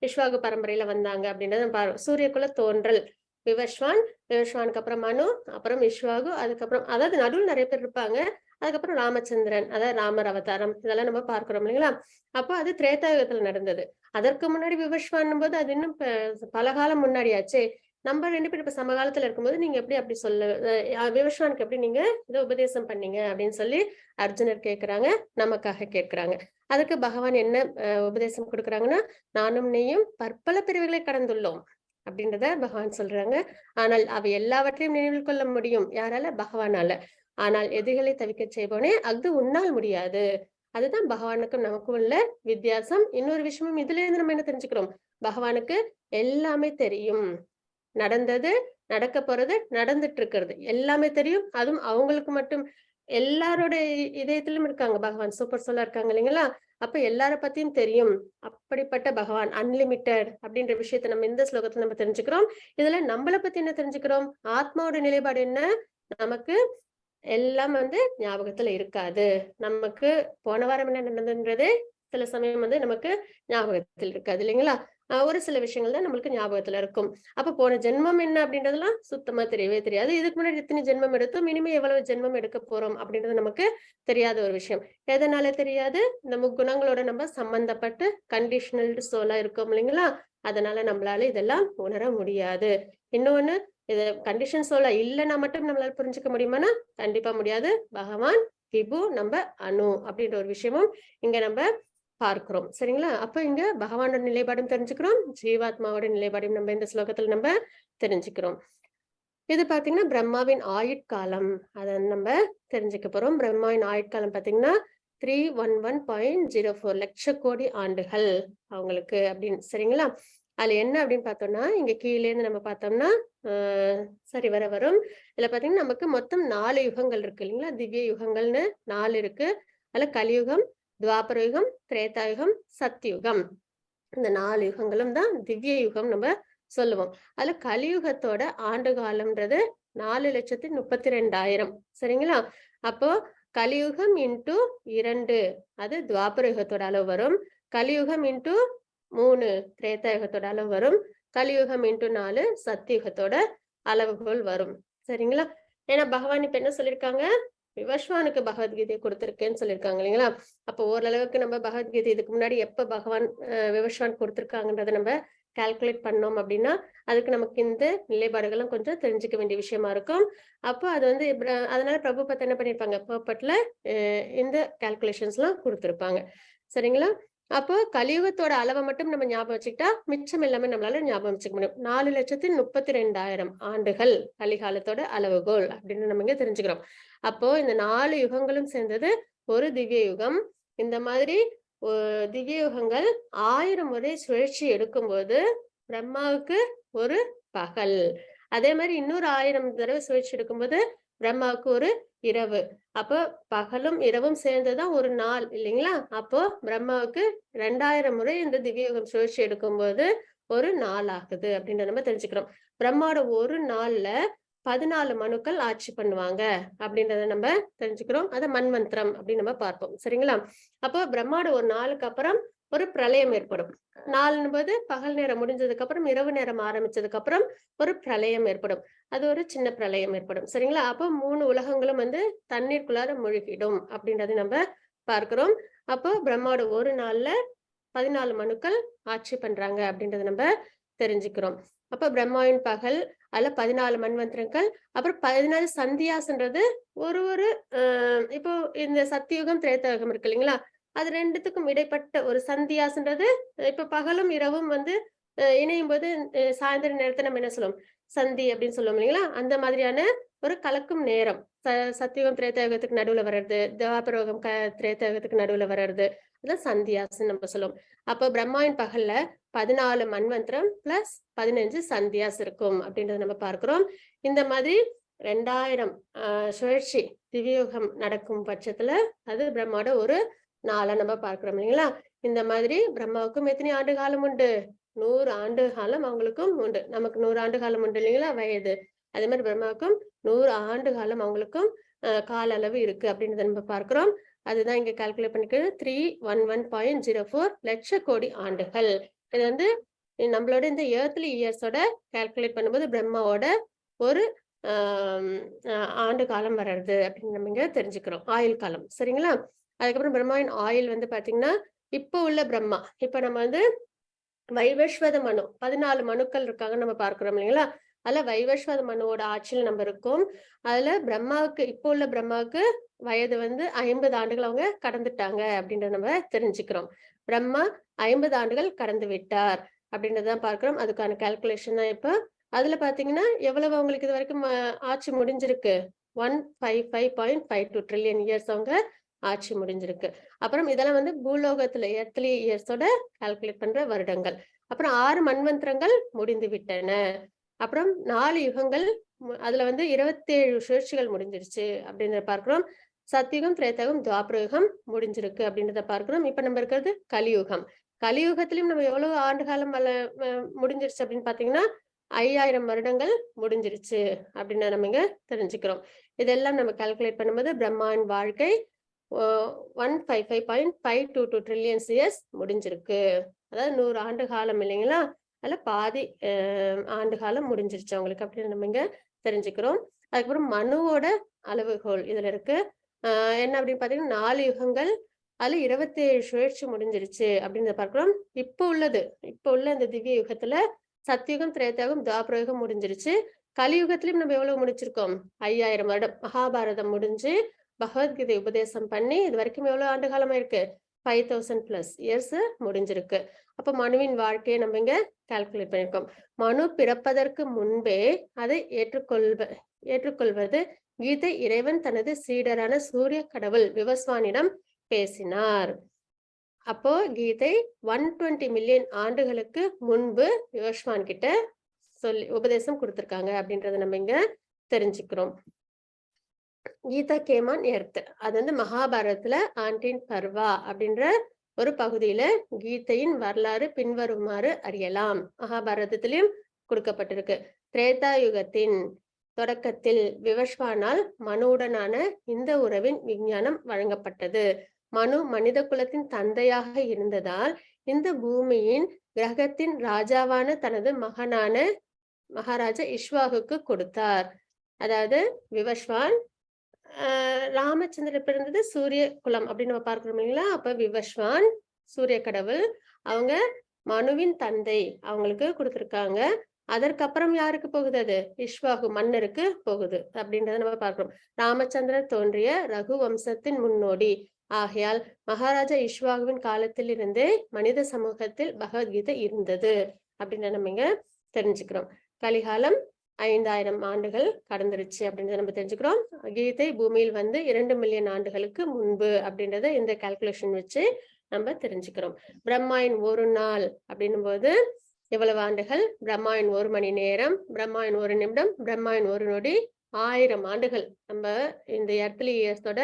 இக்ஷ்வாகு பரம்பரையில வந்தாங்க அப்படின்றத சூரியகுல தோன்றல் விவஸ்வான், விவஸ்வானுக்கு அப்புறம் மனு, அப்புறம் இக்ஷ்வாகு, அதுக்கப்புறம் அதாவது நடுவுல நிறைய பேர் இருப்பாங்க. அதுக்கப்புறம் ராமச்சந்திரன், அதாவது ராமர் அவதாரம் இதெல்லாம் நம்ம பார்க்கிறோம் இல்லைங்களா? அப்போ அது திரேதாயுகத்துல நடந்தது. அதற்கு முன்னாடி விவஸ்வான்னும் போது அது இன்னும் பல காலம் முன்னாடியாச்சே. நம்ம 2 பேரும் இப்ப சமகாலத்துல இருக்கும்போது நீங்க எப்படி அப்படி விவஸ்வானுக்கு எப்படி நீங்க இத உபதேசம் பண்ணீங்க அப்படின்னு சொல்லி அர்ஜுனர் கேட்கிறாங்க, நமக்காக கேட்கிறாங்க. அதுக்கு பகவான் என்ன உபதேசம் கொடுக்குறாங்கன்னா, நானும் நீயும் பற்பல பிறவிகளை கடந்துள்ளோம் அப்படின்றத பகவான் சொல்றாங்க. ஆனால் அவை எல்லாவற்றையும் நினைவில் கொள்ள முடியும். யாரால? பகவானால. ஆனால் எதிரிகளை தவிக்கச் செய்பவனே அஃது உன்னால் முடியாது. அதுதான் பகவானுக்கும் நமக்கும் உள்ள வித்தியாசம். இன்னொரு விஷயமும் இதுல இருந்து நம்ம என்ன தெரிஞ்சுக்கிறோம்? பகவானுக்கு எல்லாமே தெரியும். நடந்தது, நடக்க போறது, நடந்துட்டு இருக்கிறது எல்லாமே தெரியும். அதுவும் அவங்களுக்கு மட்டும் எல்லாரோட இதயத்திலும் இருக்காங்க பகவான். சூப்பர் சோலா இருக்காங்க இல்லைங்களா? அப்ப எல்லார பத்தியும் தெரியும். அப்படிப்பட்ட பகவான் அன்லிமிட்டெட் அப்படின்ற விஷயத்த நம்ம இந்த ஸ்லோகத்துல நம்ம தெரிஞ்சுக்கிறோம். இதுல நம்மள பத்தி என்ன தெரிஞ்சுக்கிறோம்? ஆத்மாவோட நிலைப்பாடு என்ன? நமக்கு எல்லாம் வந்து ஞாபகத்துல இருக்காது. நமக்கு போன வாரம் என்ன நடந்ததுன்றதே சில சமயம் வந்து நமக்கு ஞாபகத்தில் இருக்காது இல்லைங்களா? ஒரு சில விஷயங்கள் தான் நம்மளுக்கு ஞாபகத்துல இருக்கும். அப்ப போன ஜென்மம் என்ன அப்படின்றதெல்லாம் சுத்தமா தெரியவே தெரியாது. இதுக்கு முன்னாடி எத்தனை ஜென்மம் எடுத்தோம், இனிமே எவ்வளவு ஜென்மம் எடுக்க போறோம் அப்படின்றது நமக்கு தெரியாத ஒரு விஷயம். எதனால தெரியாது? இந்த முக்குணங்களோட நம்ம சம்பந்தப்பட்டு கண்டிஷனல்டு சோலா இருக்கோம் இல்லைங்களா? அதனால நம்மளால இதெல்லாம் உணர முடியாது. இன்னொன்னு இது கண்டிஷன் சோலா இல்லைன்னா மட்டும் நம்மளால புரிஞ்சுக்க முடியுமானா? கண்டிப்பா முடியாது. பகவான், விபு, நம்ம அணு அப்படின்ற ஒரு விஷயமும் இங்க நம்ம பார்க்கிறோம். சரிங்களா? அப்ப இங்க பகவானோட நிலைப்பாடும் தெரிஞ்சுக்கிறோம். ஜீவாத்மாவோட நிலைப்பாடையும் நம்ம இந்த ஸ்லோகத்துல நம்ம தெரிஞ்சுக்கிறோம். இது பாத்தீங்கன்னா பிரம்மாவின் ஆயுட்காலம். அத நம்ம தெரிஞ்சுக்க போறோம். பிரம்மாவின் ஆயுட்காலம் பாத்தீங்கன்னா 311.04 லட்ச கோடி ஆண்டுகள் அவங்களுக்கு அப்படின்னு சரிங்களா? அதுல என்ன அப்படின்னு பார்த்தோம்னா, இங்க கீழே இருந்து நம்ம பார்த்தோம்னா, சரி வரும். இதுல பாத்தீங்கன்னா நமக்கு மொத்தம் 4 யுகங்கள் இருக்கு இல்லைங்களா? திவ்ய யுகங்கள்னு 4 இருக்கு. அதுல கலியுகம், துவாபர யுகம், திரேதாயுகம், சத்யுகம். இந்த 4 யுகங்களும் தான் திவ்ய யுகம் நம்ம சொல்லுவோம். அதுல கலியுகத்தோட ஆண்டு காலம்ன்றது 4,32,000 சரிங்களா? அப்போ கலியுகம் இன்டு 2 அது துவாபர யுகத்தோட அளவு வரும். கலியுகம் இன்டு 3 திரேதாயுகத்தோட அளவு வரும். கலியுகம் இன்டு 4 சத்தியுகத்தோட அளவுகோல் வரும். சரிங்களா? ஏன்னா பகவான் இப்ப என்ன சொல்லியிருக்காங்க? விவஸ்வானுக்கு பகவத்கீதையை கொடுத்திருக்கேன்னு சொல்லியிருக்காங்க இல்லைங்களா? அப்போ ஓரளவுக்கு நம்ம பகவத்கீதை இதுக்கு முன்னாடி எப்ப பகவான் விவஸ்வான் கொடுத்திருக்காங்கன்றத நம்ம கால்குலேட் பண்ணோம் அப்படின்னா அதுக்கு நமக்கு இந்த நிலைப்பாடுகளும் கொஞ்சம் தெரிஞ்சுக்க வேண்டிய விஷயமா இருக்கும். அப்போ அது வந்து அதனால பிரபுபத் என்ன பண்ணிருப்பாங்க பர்பட்ல இந்த கால்குலேஷன்ஸ் எல்லாம் கொடுத்திருப்பாங்க. சரிங்களா? அப்போ கலியுகத்தோட அளவை மட்டும் நம்ம ஞாபகம் வச்சுக்கிட்டா மிச்சம் எல்லாமே நம்மளால ஞாபகம் வச்சுக்க முடியும். 4,32,000 ஆண்டுகள் கலிகாலத்தோட அளவுகோல் அப்படின்னு நம்ம இங்க தெரிஞ்சுக்கிறோம். அப்போ இந்த 4 யுகங்களும் சேர்ந்தது ஒரு திவ்ய யுகம். இந்த மாதிரி திவ்ய யுகங்கள் 1000 முறை சுழற்சி எடுக்கும்போது பிரம்மாவுக்கு ஒரு பகல். அதே மாதிரி இன்னொரு 1000 தடவை சுழற்சி எடுக்கும்போது பிரம்மாவுக்கு ஒரு இரவு. அப்போ பகலும் இரவும் சேர்ந்துதான் ஒரு நாள் இல்லைங்களா? அப்போ பிரம்மாவுக்கு 2000 முறை இந்த திவ்ய யுகம் சுழற்சி எடுக்கும்போது ஒரு நாள் ஆகுது அப்படின்னு நம்ம தெரிஞ்சுக்கிறோம். பிரம்மாவோட ஒரு நாள்ல 14 மனுக்கள் ஆட்சி பண்ணுவாங்க அப்படின்றத நம்ம தெரிஞ்சுக்கிறோம். அத மன்வந்திரம் அப்படின்னு நம்ம பார்ப்போம். சரிங்களா? அப்போ பிரம்மாவோட ஒரு நாளுக்கு அப்புறம் ஒரு பிரளயம் ஏற்படும். நாளும்போது பகல் நேரம் முடிஞ்சதுக்கு அப்புறம் இரவு நேரம் ஆரம்பிச்சதுக்கு அப்புறம் ஒரு பிரளயம் ஏற்படும். அது ஒரு சின்ன பிரளயம் ஏற்படும். சரிங்களா? அப்போ 3 உலகங்களும் வந்து தண்ணீருக்குள்ளார மூழ்கிடும் அப்படின்றத நம்ம பார்க்கிறோம். அப்போ பிரம்மாவோட ஒரு நாள்ல 14 மனுக்கள் ஆட்சி பண்றாங்க அப்படின்றத நம்ம தெரிஞ்சுக்கிறோம். அப்ப பிரம்மாவின் பகல் அதுல 14 மன்வந்திரங்கள் அப்புறம் 14 சந்தியாஸ்ன்றது ஒரு இப்போ இந்த சத்தியுகம் திரேதாயுகம் இருக்கு இல்லைங்களா? அது 2த்துக்கும் இடைப்பட்ட ஒரு சந்தியாஸ்ன்றது இப்ப பகலும் இரவும் வந்து இணையும் போது சாயந்தர நேரத்தை நம்ம என்ன சொல்லுவோம்? சந்தி அப்படின்னு சொல்லுவோம் இல்லைங்களா? அந்த மாதிரியான ஒரு கலக்கும் நேரம். சத்தியுகம் திரேதாயுகத்துக்கு நடுவுல வர்றது, துவாபரோகம் திரேதாயுகத்துக்கு நடுவுல வர்றது அதான் சந்தியாஸ்ன்னு நம்ம சொல்லுவோம். அப்போ பிரம்மாவின் பகல்ல 14 மன்வந்திரம் பிளஸ் 15 சந்தியாஸ் இருக்கும் அப்படின்றத நம்ம பார்க்கிறோம். இந்த மாதிரி 2000 சுழற்சி திவ்யயுகம் நடக்கும் பட்சத்துல அது பிரம்மாவோட ஒரு நாளா நம்ம பார்க்கிறோம் இல்லைங்களா? இந்த மாதிரி பிரம்மாவுக்கும் எத்தனை ஆண்டு காலம் உண்டு? 100 ஆண்டு காலம் அவங்களுக்கும் உண்டு. நமக்கு 100 ஆண்டு காலம் உண்டு இல்லைங்களா வயது. அதே மாதிரி பிரம்மாவுக்கும் 100 ஆண்டு காலம் அவங்களுக்கும் கால அளவு இருக்கு அப்படின்றத நம்ம பார்க்கிறோம். அதுதான் இங்க கால்குலேட் பண்ணிக்கிறது 311.04 லட்ச கோடி ஆண்டுகள். இது வந்து நம்மளோட இந்த ஏர்த்லி இயர்ஸோட கால்குலேட் பண்ணும்போது பிரம்மாவோட ஒரு ஆண்டு காலம் வர்றது அப்படின்னு நம்ம இங்க தெரிஞ்சுக்கிறோம். ஆயுள் காலம் சரிங்களா. அதுக்கப்புறம் பிரம்மாவின் ஆயுள் வந்து பாத்தீங்கன்னா இப்போ உள்ள பிரம்மா இப்ப நம்ம வந்து வைவஸ்வத மனு 14 மனுக்கள் இருக்காங்க நம்ம பார்க்கிறோம் இல்லைங்களா. அதுல வைவஸ்வத மனுவோட ஆட்சியில் நம்ம இருக்கோம். அதுல பிரம்மாவுக்கு இப்போ உள்ள பிரம்மாவுக்கு வயது வந்து 50 ஆண்டுகள் அவங்க கடந்துட்டாங்க அப்படின்றத நம்ம தெரிஞ்சுக்கிறோம். பிரம்மா 50 ஆண்டுகள் கடந்து விட்டார் அப்படின்றதான் பார்க்கிறோம். அதுக்கான கால்குலேஷன் தான் இப்ப. அதுல பாத்தீங்கன்னா எவ்வளவு அவங்களுக்கு இது வரைக்கும் ஆட்சி முடிஞ்சிருக்கு 155.52 ட்ரில்லியன் இயர்ஸ் அவங்க ஆட்சி முடிஞ்சிருக்கு. அப்புறம் இதெல்லாம் வந்து பூலோகத்துல எர்த்லி இயர்ஸோட கால்குலேட் பண்ற வருடங்கள். அப்புறம் 6 மன்வந்திரங்கள் முடிந்து விட்டன. அப்புறம் 4 யுகங்கள் அதுல வந்து 27 சுழற்சிகள் முடிஞ்சிருச்சு அப்படின்றத பார்க்கிறோம். சத்தியுகம், திரேதாயுகம், துவாபர யுகம் முடிஞ்சிருக்கு அப்படின்றத பார்க்கிறோம். இப்ப நம்ம இருக்கிறது கலியுகம். கலியுகத்திலயும் நம்ம எவ்வளவு ஆண்டு காலம் முடிஞ்சிருச்சு அப்படின்னு பாத்தீங்கன்னா 5000 வருடங்கள் முடிஞ்சிருச்சு அப்படின்னு நம்ம இங்க தெரிஞ்சுக்கிறோம். இதெல்லாம் நம்ம கால்குலேட் பண்ணும்போது பிரம்மாவின் வாழ்க்கை 155.522 ட்ரில்லியன் இயர்ஸ் முடிஞ்சிருக்கு. அதாவது 100 ஆண்டு காலம் இல்லைங்களா. அதுல பாதி ஆண்டு காலம் முடிஞ்சிருச்சு அவங்களுக்கு அப்படின்னு நம்ம இங்க தெரிஞ்சுக்கிறோம். அதுக்கப்புறம் மனுவோட அளவுகோல் இதுல இருக்கு. என்ன அப்படின்னு பாத்தீங்கன்னா 4 யுகங்கள் அதுல 27 சுழற்சி முடிஞ்சிருச்சு அப்படின்னு பார்க்கிறோம். இப்போ உள்ள இந்த திவ்ய யுகத்துல சத்தியுகம், திரேதாயுகம், துவாபர யுகம் முடிஞ்சிருச்சு. கலியுகத்திலயும் நம்ம எவ்வளவு முடிச்சிருக்கோம் 5000 வருடம். மகாபாரதம் முடிஞ்சு பகவத்கீதை உபதேசம் பண்ணி இது வரைக்கும் எவ்வளவு ஆண்டு காலமா இருக்கு 5000+ இயர்ஸ் முடிஞ்சிருக்கு. அப்ப மனுவின் வாழ்க்கையை நம்ம இங்க கால்குலேட் பண்ணிருக்கோம். மனு பிறப்பதற்கு முன்பே அதை ஏற்றுக்கொள்வது கீதை இறைவன் தனது சீடரான சூரிய கடவுள் விவஸ்வானிடம் பேசினார். அப்போ கீதை 120 மில்லியன் ஆண்டுகளுக்கு முன்பு விவஸ்வான் கிட்ட சொல்லி உபதேசம் கொடுத்திருக்காங்க அப்படின்றத நம்ம இங்க தெரிஞ்சுக்கிறோம். கீதா கேமான் எர்த் அது வந்து மகாபாரதத்துல ஆண்டின் பர்வா அப்படின்ற ஒரு பகுதியில கீதையின் வரலாறு பின்வருமாறு அறியலாம். மகாபாரதத்திலும் கொடுக்கப்பட்டிருக்கு. திரேதா யுகத்தின் தொடக்கத்தில் விவஸ்வானால் மனுவுடனான இந்த உறவின் விஞ்ஞானம் வழங்கப்பட்டது. மனு மனித குலத்தின் தந்தையாக இருந்ததால் இந்த பூமியின் கிரகத்தின் ராஜாவான தனது மகனான மகாராஜா இஷ்வாகுக்கு கொடுத்தார். அதாவது விவஸ்வான் ராமச்சந்திரன் பிறந்தது சூரிய குலம் அப்படின்னு நம்ம பார்க்கிறோம் இல்லைங்களா. அப்ப விவஸ்வான் சூரிய கடவுள் அவங்க மனுவின் தந்தை அவங்களுக்கு கொடுத்திருக்காங்க. அதற்கப்புறம் யாருக்கு போகுது அது இஷ்வாகு மன்னருக்கு போகுது அப்படின்றத நம்ம பார்க்கிறோம். ராமச்சந்திரன் தோன்றிய ரகு வம்சத்தின் முன்னோடி ஆகையால் மகாராஜா இஷ்வாகுவின் காலத்தில் இருந்தே மனித சமூகத்தில் பகவத்கீதை இருந்தது அப்படின்னு நம்ம இங்க தெரிஞ்சுக்கிறோம். கலிகாலம் 5000 ஆண்டுகள் கடந்துருச்சு அப்படின்றத நம்ம தெரிஞ்சுக்கிறோம். கீதை பூமியில் வந்து 2 மில்லியன் ஆண்டுகளுக்கு முன்பு அப்படின்றத இந்த கால்குலேஷன் வச்சு நம்ம தெரிஞ்சுக்கிறோம். பிரம்மாவின் ஒரு நாள் அப்படின்னும் போது எவ்வளவு ஆண்டுகள்? பிரம்மாவின் 1 மணி நேரம், பிரம்மாவின் 1 நிமிடம், பிரம்மாவின் 1 நொடி 1000 ஆண்டுகள். நம்ம இந்த எர்த்லி இயர்ஸோட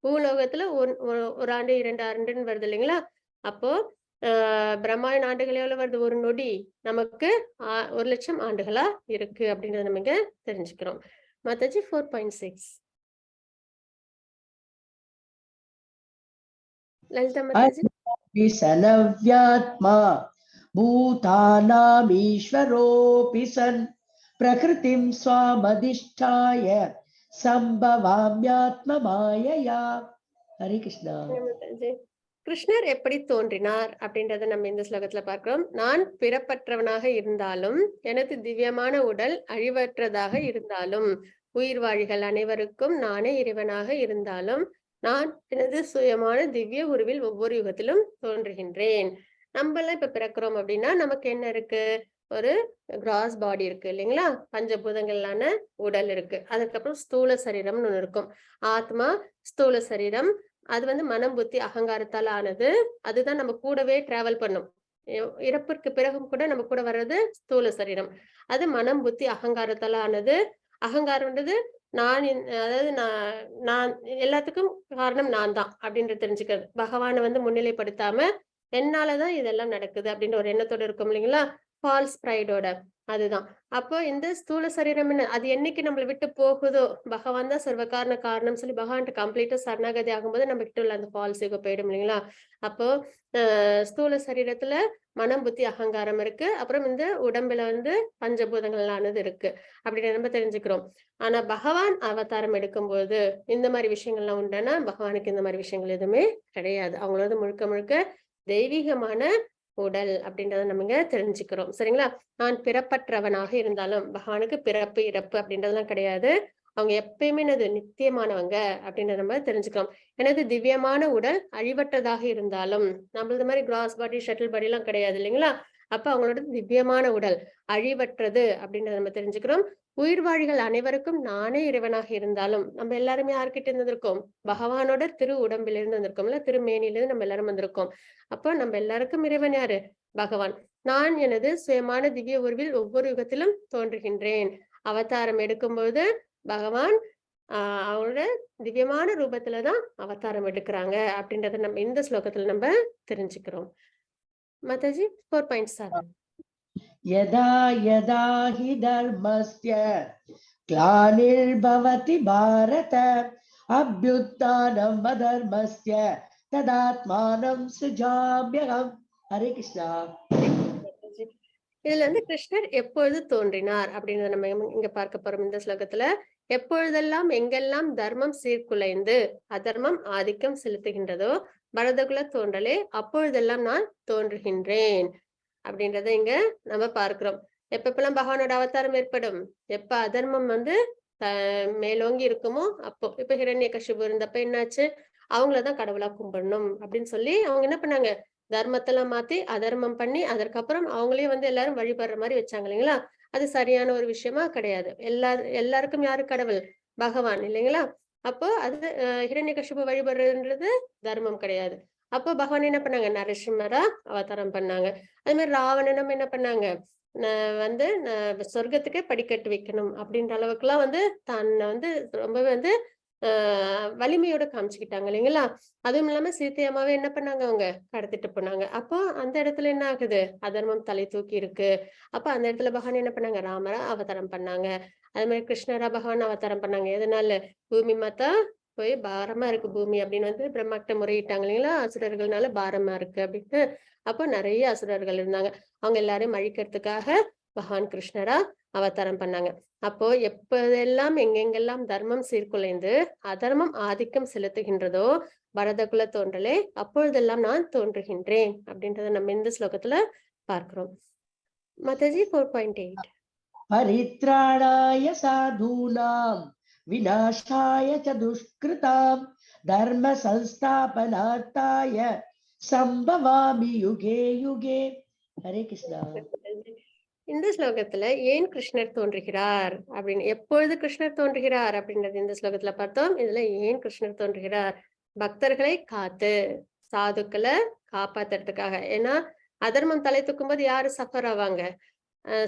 பூலோகத்துல ஒரு ஆண்டு 2 ஆண்டுன்னு வருது இல்லைங்களா. அப்போ பிரம்மாவின் ஆண்டுகள் எவ்வளவு வருது? 1 நொடி நமக்கு 1,00,000 ஆண்டுகளா இருக்கு அப்படின்றத நம்ம இங்க தெரிஞ்சுக்கிறோம். மாதாஜி 4.6 லலிதா மாதாஜி. சனவ்யாத்மா பூதானாமீஸ்வரோபி சன் பிரகிருதிம் ஸ்வாமதிஷ்டாய சம்பவாம்யாத்ம மாயையா. ஹரே கிருஷ்ணா. கிருஷ்ணர் எப்படி தோன்றினார் அப்படின்றத நம்ம இந்த ஸ்லோகத்துல பார்க்கிறோம். நான் பிறப்பற்றவனாக இருந்தாலும் எனது திவ்யமான உடல் அழிவற்றதாக இருந்தாலும் உயிர்வாழிகள் அனைவருக்கும் நானே இறைவனாக இருந்தாலும் நான் எனது சுயமான திவ்ய உருவில் ஒவ்வொரு யுகத்திலும் தோன்றுகின்றேன். நம்ம எல்லாம் இப்ப பிறக்கிறோம் அப்படின்னா நமக்கு என்ன இருக்கு? ஒரு கிராஸ் பாடி இருக்கு இல்லைங்களா. பஞ்சபூதங்களான உடல் இருக்கு. அதுக்கப்புறம் ஸ்தூல சரீரம்னு ஒண்ணு இருக்கும். ஆத்மா, ஸ்தூல சரீரம் அது வந்து மனம், புத்தி, அகங்காரத்தால் ஆனது. அதுதான் நம்ம கூடவே டிராவல் பண்ணும். இறப்பிற்கு பிறகும் கூட நம்ம கூட வர்றது ஸ்தூல சரீரம். அது மனம், புத்தி, அகங்காரத்தால் ஆனது. அகங்காரம்ன்றது அதாவது நான் எல்லாத்துக்கும் காரணம் நான் தான் அப்படின்ற தெரிஞ்சுக்கிறது. பகவானை வந்து முன்னிலைப்படுத்தாம என்னாலதான் இதெல்லாம் நடக்குது அப்படின்ற ஒரு எண்ணத்தோட இருக்கும் இல்லைங்களா, ஃபால்ஸ் ப்ரைடோட. அதுதான். அப்போ இந்த ஸ்தூல சரீரம் அது என்னைக்கு நம்மளை விட்டு போகுதோ, பகவான் தான் சர்வ காரண காரணம் சொல்லி பகவான்கிட்ட கம்ப்ளீட்டா சரணாகதி ஆகும்போது நம்ம கிட்ட உள்ள அந்த ஃபால்ஸ் ஈகோ போயிடும் இல்லைங்களா. அப்போ ஸ்தூல சரீரத்துல மனம், புத்தி, அகங்காரம் இருக்கு. அப்புறம் இந்த உடம்புல பஞ்சபூதங்களானது இருக்கு அப்படின்னு நம்ம தெரிஞ்சுக்கிறோம். ஆனா பகவான் அவதாரம் எடுக்கும்போது இந்த மாதிரி விஷயங்கள்லாம் உண்டுன்னா, பகவானுக்கு இந்த மாதிரி விஷயங்கள் எதுவுமே கிடையாது. அவங்களோட முழுக்க முழுக்க தெய்வீகமான உடல் அப்படின்றத நம்ம இங்க தெரிஞ்சுக்கிறோம். சரிங்களா. நான் பிறப்பற்றவனாக இருந்தாலும் பகவானுக்கு பிறப்பு இறப்பு அப்படின்றதெல்லாம் கிடையாது. அவங்க எப்பயுமே நித்தியமானவங்க அப்படின்றத நம்ம தெரிஞ்சுக்கிறோம். எனது திவ்யமான உடல் அழிவற்றதாக இருந்தாலும் நம்மளது மாதிரி கிராஸ் பாடி, ஷட்டில் பாடி எல்லாம் கிடையாது இல்லைங்களா. அப்ப அவங்களோட திவ்யமான உடல் அழிவற்றது அப்படின்றத நம்ம தெரிஞ்சுக்கிறோம். உயிர்வாழிகள் அனைவருக்கும் நானே இறைவனாக இருந்தாலும் நம்ம எல்லாருமே யார்கிட்ட இருந்திருக்கோம், பகவானோட திரு உடம்பிலிருந்து வந்திருக்கோம்ல, திருமேனிலிருந்து நம்ம எல்லாரும் வந்திருக்கோம். அப்போ நம்ம எல்லாருக்கும் இறைவன் யாரு, பகவான். நான் எனது சுயமான திவ்ய உருவில் ஒவ்வொரு யுகத்திலும் தோன்றுகின்றேன். அவதாரம் எடுக்கும்போது பகவான் அவங்களோட திவ்யமான ரூபத்துலதான் அவதாரம் எடுக்கிறாங்க அப்படின்றத நம்ம இந்த ஸ்லோகத்துல நம்ம தெரிஞ்சுக்கிறோம். மாதாஜி 4.7. यदा यदा हि धर्मस्य ग्लानिर्भवति भारत अभ्युत्थानम् अधर्मस्य तदात्मानं सृजाम्यहम्. हरे कृष्णा. இதுல கிருஷ்ணர் எப்பொழுது தோன்றினார் அப்படின்றத நம்ம இங்க பார்க்க போறோம். இந்த ஸ்லோகத்துல எப்பொழுதெல்லாம் எங்கெல்லாம் தர்மம் சீர்குலைந்து அதர்மம் ஆதிக்கம் செலுத்துகின்றதோ பரதகுல தோன்றலே அப்பொழுதெல்லாம் நான் தோன்றுகின்றேன் அப்படின்றத இங்க நம்ம பார்க்கிறோம். எப்பெல்லாம் பகவானோட அவதாரம் ஏற்படும், எப்ப அதர்மம் மேலோங்கி இருக்குமோ அப்போ. இப்ப ஹிரண்யகசிபு இருந்தப்ப என்னாச்சு, அவங்களதான் கடவுளா கும்பிடணும் அப்படின்னு சொல்லி அவங்க என்ன பண்ணாங்க, தர்மத்தெல்லாம் மாத்தி அதர்மம் பண்ணி அதற்கப்புறம் அவங்களே எல்லாரும் வழிபடுற மாதிரி வச்சாங்க இல்லைங்களா. அது சரியான ஒரு விஷயமா கிடையாது. எல்லாருக்கும் யாரு கடவுள், பகவான் இல்லைங்களா. அப்போ அது ஹிரண்யகசிபு வழிபடுறதுன்றது தர்மம் கிடையாது. அப்போ பகவான் என்ன பண்ணாங்க, நரசிம்மரா அவதாரம் பண்ணாங்க. அதே மாதிரி ராவணனும் என்ன பண்ணாங்க, சொர்க்கத்துக்கே படிக்கட்டு வைக்கணும் அப்படின்ற அளவுக்கு எல்லாம் தன்னை ரொம்பவே வலிமையோட காமிச்சுக்கிட்டாங்க இல்லைங்களா. அதுவும் இல்லாம சீத்தையம்மாவே என்ன பண்ணாங்க, அவங்க கடத்திட்டு போனாங்க. அப்போ அந்த இடத்துல என்ன ஆகுது, அதர்மம் தலை தூக்கி இருக்கு. அப்ப அந்த இடத்துல பகவான் என்ன பண்ணாங்க, ராமரா அவதாரம் பண்ணாங்க. அதே மாதிரி கிருஷ்ணரா பகவான் அவதாரம் பண்ணாங்க. எதனால, பூமி மாத்தா போய் பாரமா இருக்கு பூமி அப்படின்னு பிரம்மாட்ட முறையிட்டாங்க இல்லைங்களா, அசுரர்கள்னால பாரமா இருக்கு அப்படின்ட்டு. அப்போ நிறைய அசுரர்கள் இருந்தாங்க. அவங்க எல்லாரையும் அழிக்கிறதுக்காக பகவான் கிருஷ்ணரா அவதாரம் பண்ணாங்க. அப்போ எப்போதெல்லாம் எங்கெங்கெல்லாம் தர்மம் சீர்குலைந்து அதர்மம் ஆதிக்கம் செலுத்துகின்றதோ பரதகுல தோன்றலே அப்பொழுதெல்லாம் நான் தோன்றுகின்றேன் அப்படின்றத நம்ம இந்த ஸ்லோகத்துல பார்க்கிறோம். மாதாஜி 4.8. பரித்ராணாய சாதூனாம் விநாசாய ச துஷ்கிருதாம் தர்ம சம்ஸ்தாபனார்த்தாய சம்பவாமி யுகே யுகே. ஹரே கிருஷ்ணா. இந்த ஸ்லோகத்துல ஏன் கிருஷ்ணர் தோன்றுகிறார் அப்படின்னு, எப்பொழுது கிருஷ்ணர் தோன்றுகிறார் அப்படின்றது இந்த ஸ்லோகத்துல பார்த்தோம். இதுல ஏன் கிருஷ்ணர் தோன்றுகிறார், பக்தர்களை காத்து சாதுக்களை காப்பாத்துறதுக்காக. ஏன்னா அதர்மம் தலை தூக்கும் போது யாரு சஃபர் ஆவாங்க,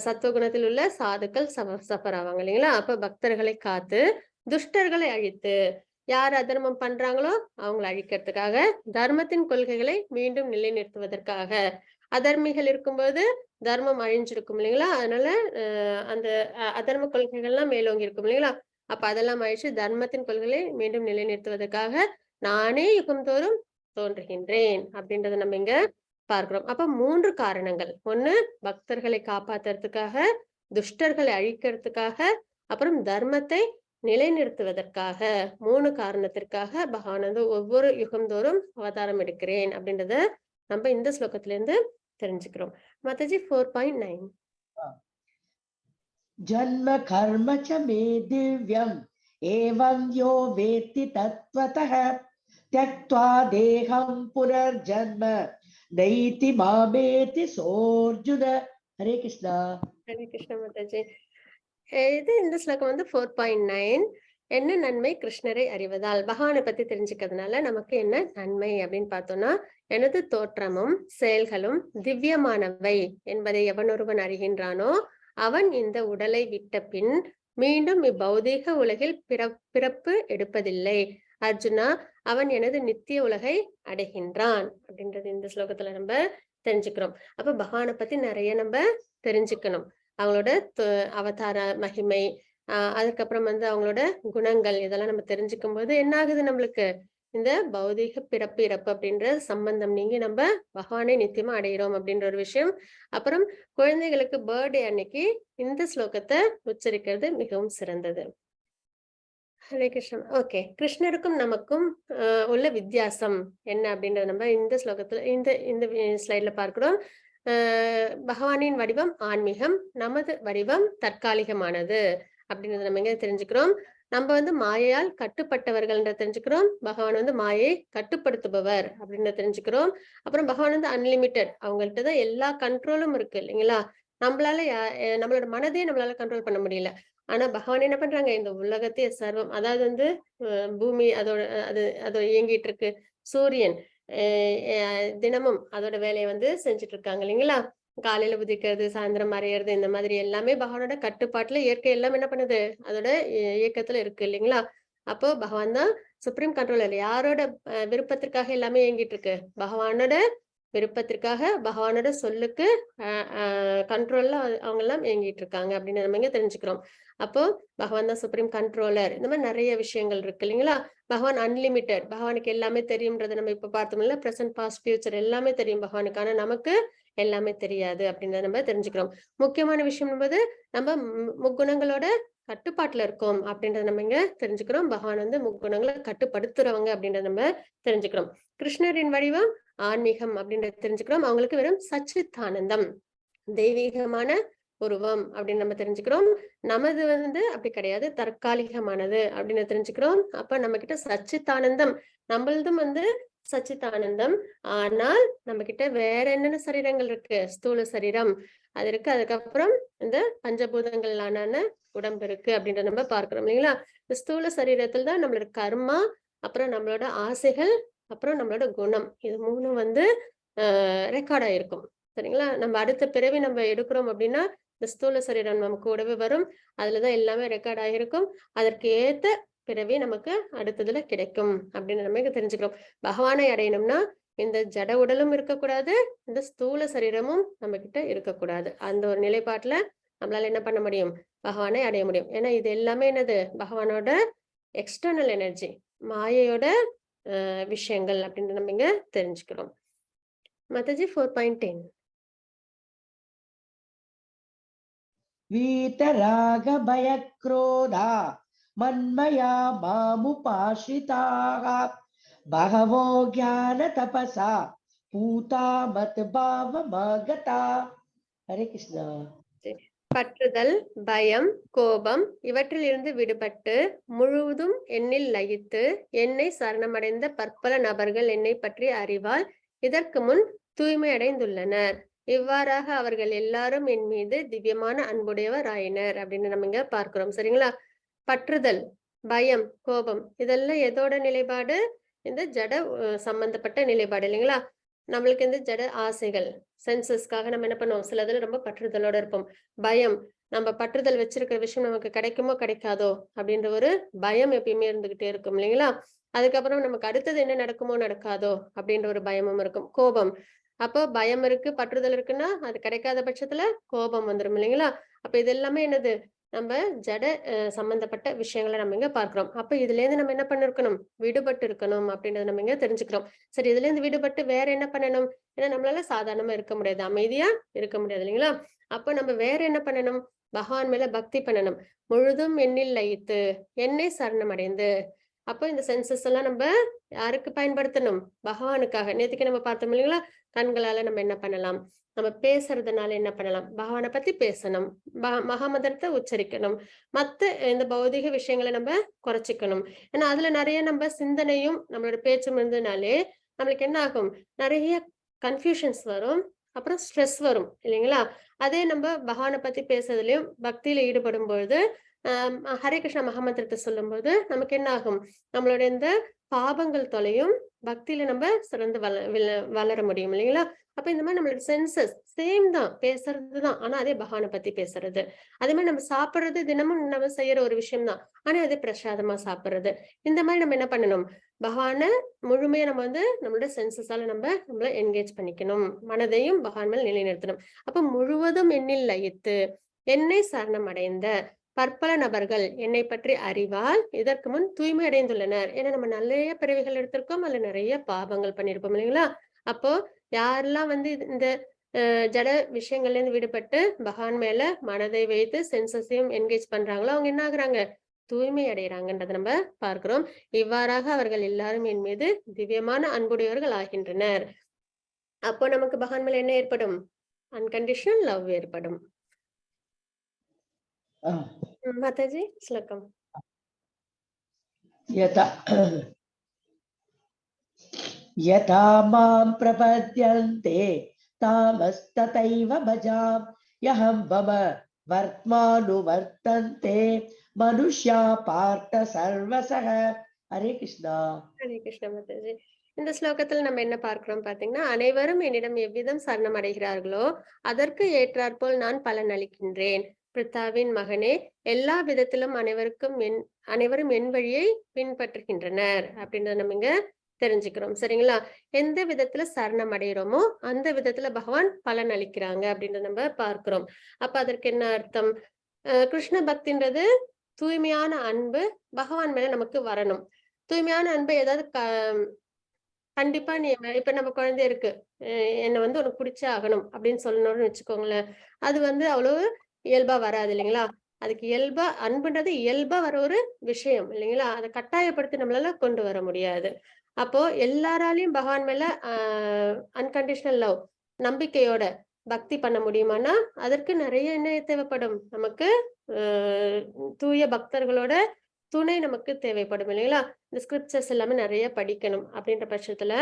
சத்துவகுணத்தில் உள்ள சாதுக்கள் சஃபர் ஆவாங்க இல்லைங்களா. அப்ப பக்தர்களை காத்து துஷ்டர்களை அழித்து, யார் அதர்மம் பண்றாங்களோ அவங்களை அழிக்கிறதுக்காக, தர்மத்தின் கொள்கைகளை மீண்டும் நிலைநிறுத்துவதற்காக. அதர்மிகள் இருக்கும்போது தர்மம் அழிஞ்சிருக்கும் இல்லைங்களா. அதனால அந்த அதர்ம கொள்கைகள்லாம் மேலோங்கி இருக்கும் இல்லைங்களா. அப்ப அதெல்லாம் அழிச்சு தர்மத்தின் கொள்கைகளை மீண்டும் நிலைநிறுத்துவதற்காக நானே யுகம்தோறும் தோன்றுகின்றேன் அப்படின்றத நம்ம இங்க பார்க்கிறோம். அப்ப 3 காரணங்கள். ஒண்ணு பக்தர்களை காப்பாத்துறதுக்காக, துஷ்டர்களை அழிக்கிறதுக்காக, அப்புறம் தர்மத்தை நிலைநிறுத்துவதற்காக. 3 காரணத்திற்காக பகவான் ஒவ்வொரு யுகம்தோறும் அவதாரம் எடுக்கிறேன் அப்படின்றத நம்ம இந்த ஸ்லோகத்துல இருந்து தெரிஞ்சுக்கிறோம். மாதாஜி 4.9. ஜன்ம கர்ம ச மே திவ்யம் ஏவம் யோ வேத்தி தத்வதः த்யக்த்வா தேகம் புனர்ஜன்ம நைதி மாமேதி சோர்ஜுன. ஹரே கிருஷ்ணா. ஹரே கிருஷ்ணா மாதாஜி. இது இந்த ஸ்லோகம் 4.9. என்ன நன்மை கிருஷ்ணரை அறிவதால், பகவானை பத்தி தெரிஞ்சுக்கிறதுனால நமக்கு என்ன நன்மை அப்படின்னு பார்த்தோம்னா, எனது தோற்றமும் செயல்களும் திவ்யமானவை என்பதை எவனொருவன் அறிகின்றானோ அவன் இந்த உடலை விட்ட பின் மீண்டும் இப்பௌதீக உலகில் பிறப்பு எடுப்பதில்லை. அர்ஜுனா, அவன் எனது நித்திய உலகை அடைகின்றான் அப்படின்றது இந்த ஸ்லோகத்துல நம்ம தெரிஞ்சுக்கிறோம். அப்ப பகவானை பத்தி நிறைய நம்ம தெரிஞ்சுக்கணும். அவங்களோட அவதார மகிமை, அதுக்கப்புறம் வந்து அவங்களோட குணங்கள், இதெல்லாம் நம்ம தெரிஞ்சுக்கும் போது என்ன ஆகுது, நம்மளுக்கு இந்த பௌதிக பிறப்பு இறப்பு அப்படின்ற சம்பந்தம் நீங்கி நம்ம பகவானை நித்தியமா அடைகிறோம் அப்படின்ற ஒரு விஷயம். அப்புறம் குழந்தைகளுக்கு பர்த்டே அன்னைக்கு இந்த ஸ்லோகத்தை உச்சரிக்கிறது மிகவும் சிறந்தது. ஹரே கிருஷ்ணன். ஓகே, கிருஷ்ணருக்கும் நமக்கும் உள்ள வித்தியாசம் என்ன அப்படின்றத நம்ம இந்த ஸ்லோகத்துல இந்த இந்த ஸ்லைட்ல பார்க்கிறோம். பகவானின் வடிவம் ஆன்மீகம், நமது வடிவம் தற்காலிகமானது அப்படின்றத நம்ம எங்க தெரிஞ்சுக்கிறோம். நம்ம வந்து மாயையால் கட்டுப்பட்டவர்கள் தெரிஞ்சுக்கிறோம். பகவான் வந்து மாயை கட்டுப்படுத்துபவர் அப்படின்னு தெரிஞ்சுக்கிறோம். அப்புறம் பகவான் வந்து அன்லிமிட்டெட், அவங்கள்ட்ட தான் எல்லா கண்ட்ரோலும் இருக்கு இல்லைங்களா. நம்மளால நம்மளோட மனதையே நம்மளால கண்ட்ரோல் பண்ண முடியல. ஆனா பகவான் என்ன பண்றாங்க, இந்த உலகத்தையே சர்வம், அதாவது வந்து பூமி அதோட அது இயங்கிட்டு இருக்கு. சூரியன் தினமும் அதோட வேலையை வந்து செஞ்சுட்டு இருக்காங்க இல்லைங்களா. காலையில உதிக்கிறது, சாயந்தரம் மறையிறது, இந்த மாதிரி எல்லாமே பகவானோட கட்டுப்பாட்டுல இயற்கை எல்லாம் என்ன பண்ணுது, அதோட இயக்கத்துல இருக்கு இல்லைங்களா. அப்போ பகவான் தான் சுப்ரீம் கண்ட்ரோலர். யாரோட விருப்பத்திற்காக எல்லாமே இயங்கிட்டு இருக்கு, பகவானோட விருப்பத்திற்காக, பகவானோட சொல்லுக்கு கண்ட்ரோல்ல அவங்க எல்லாம் இயங்கிட்டு இருக்காங்க அப்படின்னு நம்ம இங்க தெரிஞ்சுக்கிறோம். அப்போ பகவான் தான் சுப்ரீம் கண்ட்ரோலர். இந்த மாதிரி நிறைய விஷயங்கள் இருக்கு இல்லைங்களா. பகவான் அன்லிமிட்டெட், பகவானுக்கு எல்லாமே தெரியும்ன்றதை நம்ம இப்ப பார்த்தோம்ல. பிரசன்ட், பாஸ்ட், ஃபியூச்சர் எல்லாமே தெரியும் பகவானுக்கு. ஆனா நமக்கு எல்லாமே தெரியாது அப்படின்றத நம்ம தெரிஞ்சுக்கிறோம். முக்கியமான விஷயம் என்பது நம்ம முக்குணங்களோட கட்டுப்பாட்டுல இருக்கோம் அப்படின்றத நம்ம இங்க தெரிஞ்சுக்கிறோம். பகவான் வந்து முக்குணங்களை கட்டுப்படுத்துறவங்க அப்படின்றத நம்ம தெரிஞ்சுக்கிறோம். கிருஷ்ணரின் வடிவம் ஆன்மீகம் அப்படின்றத தெரிஞ்சுக்கிறோம். அவங்களுக்கு வெறும் சச்சித்தானந்தம், தெய்வீகமான உருவம் அப்படின்னு நம்ம தெரிஞ்சுக்கிறோம். நமது வந்து அப்படி கிடையாது, தற்காலிகமானது அப்படின்னு தெரிஞ்சுக்கிறோம். அப்ப நம்ம கிட்ட சச்சித்தானந்தம், நம்மளதும் வந்து சச்சித்தானந்தம். ஆனால் நம்ம கிட்ட வேற என்னென்ன சரீரங்கள் இருக்கு, ஸ்தூல சரீரம் அது இருக்கு, அதுக்கப்புறம் இந்த பஞ்சபூதங்களான உடம்பு இருக்கு அப்படின்றத நம்ம பார்க்கிறோம் இல்லைங்களா. இந்த ஸ்தூல சரீரத்தில் தான் நம்மளோட கர்மா, அப்புறம் நம்மளோட ஆசைகள், அப்புறம் நம்மளோட குணம், இது மூணும் வந்து ரெக்கார்ட் ஆயிருக்கும் சரிங்களா. நம்ம அடுத்த பிறவி நம்ம எடுக்கிறோம் அப்படின்னா இந்த ஸ்தூல சரீரம் நம்ம கூடவே வரும். அதுலதான் எல்லாமே ரெக்கார்ட் ஆகிருக்கும். அதற்கு ஏத்த பிறவி நமக்கு அடுத்ததுல கிடைக்கும் அப்படின்னு நம்ம தெரிஞ்சுக்கிறோம். பகவானை அடையணும்னா இந்த ஜட உடலும் இருக்கக்கூடாது, இந்த ஸ்தூல சரீரமும் நம்ம கிட்ட இருக்கக்கூடாது. அந்த ஒரு நிலைப்பாட்டுல நம்மளால என்ன பண்ண முடியும், பகவானை அடைய முடியும். ஏன்னா இது எல்லாமே என்னது, பகவானோட எக்ஸ்டர்னல் எனர்ஜி, மாயையோட விஷயங்கள் அப்படின்னு நம்ம இங்க தெரிஞ்சுக்கிறோம். மாதாஜி 4.10. वीतरागभयक्रोधा मन्मया मामुपाश्रिताः बहवो ज्ञानतपसा पूता मद्भावमागता. हरे कृष्णा. பற்றுதல், பயம், கோபம் இவற்றில் இருந்து விடுபட்டு முழுவதும் என்னில் லயித்து என்னை சரணமடைந்த பற்பல நபர்கள் என்னை பற்றி அறிவால் இதற்கு முன் தூய்மை அடைந்துள்ளனர். இவ்வாறாக அவர்கள் எல்லாரும் என் மீது திவ்யமான அன்புடையவர் ஆயினர் அப்படின்னு நம்ம இங்க பார்க்கிறோம் சரிங்களா. பற்றுதல், பயம், கோபம் இதெல்லாம் எதோட நிலைப்பாடு, இந்த ஜட சம்பந்தப்பட்ட நிலைப்பாடு இல்லைங்களா. நம்மளுக்கு இந்த ஜட ஆசைகள், சென்சஸ்க்காக நம்ம என்ன பண்ணுவோம், சிலதுல ரொம்ப பற்றுதலோட இருப்போம். பயம், நம்ம பற்றுதல் வச்சிருக்கிற விஷயம் நமக்கு கிடைக்குமோ கிடைக்காதோ அப்படின்ற ஒரு பயம் எப்பயுமே இருந்துகிட்டே இருக்கும் இல்லைங்களா. அதுக்கப்புறம் நமக்கு அடுத்தது என்ன நடக்குமோ நடக்காதோ அப்படின்ற ஒரு பயமும் இருக்கும். கோபம், அப்போ பயம் இருக்கு, பற்றுதல் இருக்குன்னா அது கிடைக்காத பட்சத்துல கோபம் வந்துடும் இல்லைங்களா. அப்ப இது எல்லாமே என்னது, நம்ம ஜட சம்பந்தப்பட்ட விஷயங்களை நம்ம இங்க பார்க்கிறோம். அப்ப இதுல இருந்து நம்ம என்ன பண்ணிருக்கணும், விடுபட்டு இருக்கணும் அப்படின்றத நம்ம இங்க தெரிஞ்சுக்கிறோம். சரி, இதுல இருந்து விடுபட்டு வேற என்ன பண்ணணும், ஏன்னா நம்மளால சாதாரணமா இருக்க முடியாது, அமைதியா இருக்க முடியாது இல்லைங்களா. அப்ப நம்ம வேற என்ன பண்ணணும், பகவான் மேல பக்தி பண்ணணும். முழுதும் எண்ணில் லயித்து என்னை சரணம் அடைந்து. அப்போ இந்த சென்சஸ் எல்லாம் நம்ம யாருக்கு பயன்படுத்தணும், பகவானுக்காக. நேத்துக்கு நம்ம பார்த்தோம் இல்லைங்களா, கண்களால நம்ம என்ன பண்ணலாம், நம்ம பேசுறதுனால என்ன பண்ணலாம், பகவானை பத்தி பேசணும், மகாமந்திரத்தை உச்சரிக்கணும், மத்த இந்த பௌதிக விஷயங்களை நம்ம குறைச்சிக்கணும். ஏன்னா அதுல நிறைய நம்ம சிந்தனையும் நம்மளோட பேச்சும் இருந்ததுனாலே நம்மளுக்கு என்ன ஆகும், நிறைய கன்ஃபியூஷன்ஸ் வரும், அப்புறம் ஸ்ட்ரெஸ் வரும் இல்லைங்களா. அதே நம்ம பகவானை பத்தி பேசுறதுலயும் பக்தியில ஈடுபடும் பொழுது ஹரே கிருஷ்ணா மகாமந்திரத்தை சொல்லும் போது நமக்கு என்ன ஆகும், நம்மளோட இந்த பாபங்கள் தொலையும், பக்தியில நம்ம சிறந்து வளர முடியும் இல்லைங்களா. அப்ப இந்த மாதிரி நம்மளோட சென்சஸ் சேம் தான், பேசுறது தான், ஆனா அதே பகவானை பத்தி பேசுறது. அதே மாதிரி நம்ம சாப்பிடுறது தினமும் நம்ம செய்யற ஒரு விஷயம் தான், ஆனா அது பிரசாதமா சாப்பிடுறது. இந்த மாதிரி நம்ம என்ன பண்ணணும், பகவானை முழுமையா நம்ம வந்து நம்மளோட சென்சஸால நம்மள என்கேஜ் பண்ணிக்கணும், மனதையும் பகவான் மேல் நிலைநிறுத்தணும். அப்ப முழுவதும் எண்ணில் லயித்து என்னை சரணம் அடைந்த பற்பல நபர்கள் என்னை பற்றி அறிவால் இதற்கு முன் தூய்மை அடைந்துள்ளனர். ஏன்னா நம்ம நிறைய பிறவிகள் எடுத்திருக்கோம், அதுல நிறைய பாவங்கள் பண்ணியிருப்போம் இல்லைங்களா? அப்போ யாரெல்லாம் வந்து இந்த ஜட விஷயங்கள்ல இருந்து விடுபட்டு பகவான் மேல மனதை வைத்து சென்சஸையும் என்கேஜ் பண்றாங்களோ அவங்க என்ன ஆகுறாங்க, தூய்மை அடைகிறாங்கன்றதை நம்ம பார்க்கிறோம். இவ்வாறாக அவர்கள் எல்லாரும் என் மீது திவ்யமான அன்புடையவர்கள் ஆகின்றனர். அப்போ நமக்கு பகவான் மேல என்ன ஏற்படும், அன்கண்டிஷனல் லவ் ஏற்படும். மாதாஜி ஸ்லோகம். यथा मां प्रपद्यन्ते तामस्तथैव भजाम्यहं मम वर्त्मानुवर्तन्ते मनुष्या पार्थ सर्वसः. हरे कृष्णा. ஹரே கிருஷ்ண மாதாஜி. இந்த ஸ்லோகத்துல நம்ம என்ன பார்க்கிறோம் பாத்தீங்கன்னா, அனைவரும் என்னிடம் எவ்விதம் சரணம் அடைகிறார்களோ அதற்கு ஏற்றாற்போல் நான் பலன் அளிக்கின்றேன். பிரித்தாவின் மகனே, எல்லா விதத்திலும் அனைவரும் என் வழியை பின்பற்றுகின்றனர் அப்படின்றத நம்ம இங்க தெரிஞ்சுக்கிறோம். சரிங்களா? எந்த விதத்துல சரணம் அடைகிறோமோ அந்த விதத்துல பகவான் பலன் அளிக்கிறாங்க அப்படின்றத நம்ம பார்க்கிறோம். அப்ப அதற்கு என்ன அர்த்தம், கிருஷ்ண பக்தின்றது தூய்மையான அன்பு பகவான் மேல நமக்கு வரணும். தூய்மையான அன்பை ஏதாவது கண்டிப்பா நீ இப்ப நம்ம குழந்தை இருக்கு, என்னை வந்து உனக்கு பிடிச்சே ஆகணும் அப்படின்னு சொல்லணும்னு வச்சுக்கோங்களேன், அது வந்து அவ்வளவு இயல்பா வராது இல்லைங்களா? அதுக்கு இயல்பா அன்புன்றது இயல்பா வர ஒரு விஷயம் இல்லைங்களா? அதை கட்டாயப்படுத்தி நம்மளால கொண்டு வர முடியாது. அப்போ எல்லாராலையும் பகவான் மேல அன்கண்டிஷனல் லவ் நம்பிக்கையோட பக்தி பண்ண முடியுமானா அதற்கு நிறைய என்ன தேவைப்படும், நமக்கு தூய பக்தர்களோட துணை நமக்கு தேவைப்படும் இல்லைங்களா? இந்த ஸ்கிரிப்சர்ஸ் எல்லாமே நிறைய படிக்கணும். அப்படின்ற பட்சத்துல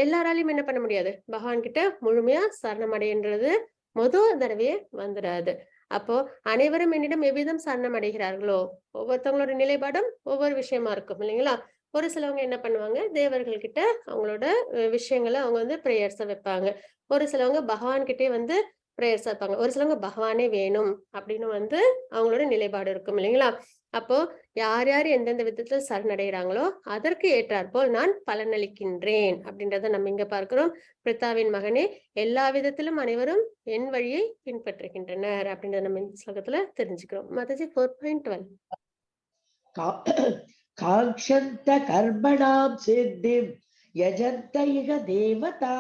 எல்லாராலையும் என்ன பண்ண முடியாது, பகவான் கிட்ட முழுமையா சரணமடைன்றது முதல் தடவையே வந்துடாது. அப்போ அனைவரும் என்னிடம் எவ்விதம் சரணம் அடைகிறார்களோ, ஒவ்வொருத்தவங்களோட நிலைப்பாடும் ஒவ்வொரு விஷயமா இருக்கும் இல்லைங்களா? ஒரு சிலவங்க என்ன பண்ணுவாங்க, தேவர்கள் கிட்ட அவங்களோட விஷயங்களை அவங்க வந்து பிரேயர்ஸ வைப்பாங்க. ஒரு சிலவங்க பகவான் கிட்டே வந்து பிரேயர்ஸா வைப்பாங்க. ஒரு சிலவங்க பகவானே வேணும் அப்படின்னு வந்து அவங்களோட நிலைப்பாடு இருக்கும் இல்லைங்களா? அப்போ யார் யார் எந்தெந்த விதத்துல சரணடைகிறாங்களோ அதற்கு ஏற்றாற்போல் நான் பலனளிக்கின்றேன் அப்படின்றத நம்ம இங்க பார்க்கிறோம். பிரித்தாவின் மகனே, எல்லா விதத்திலும் அனைவரும் என் வழியை பின்பற்றுகின்றனர் அப்படின்றத நம்ம இந்த ஸ்லோகத்துல தெரிஞ்சுக்கிறோம். மாதாஜி 4.12. காங்க்ஷந்த கர்மணாம் சித்திம் யஜந்த இக தேவதா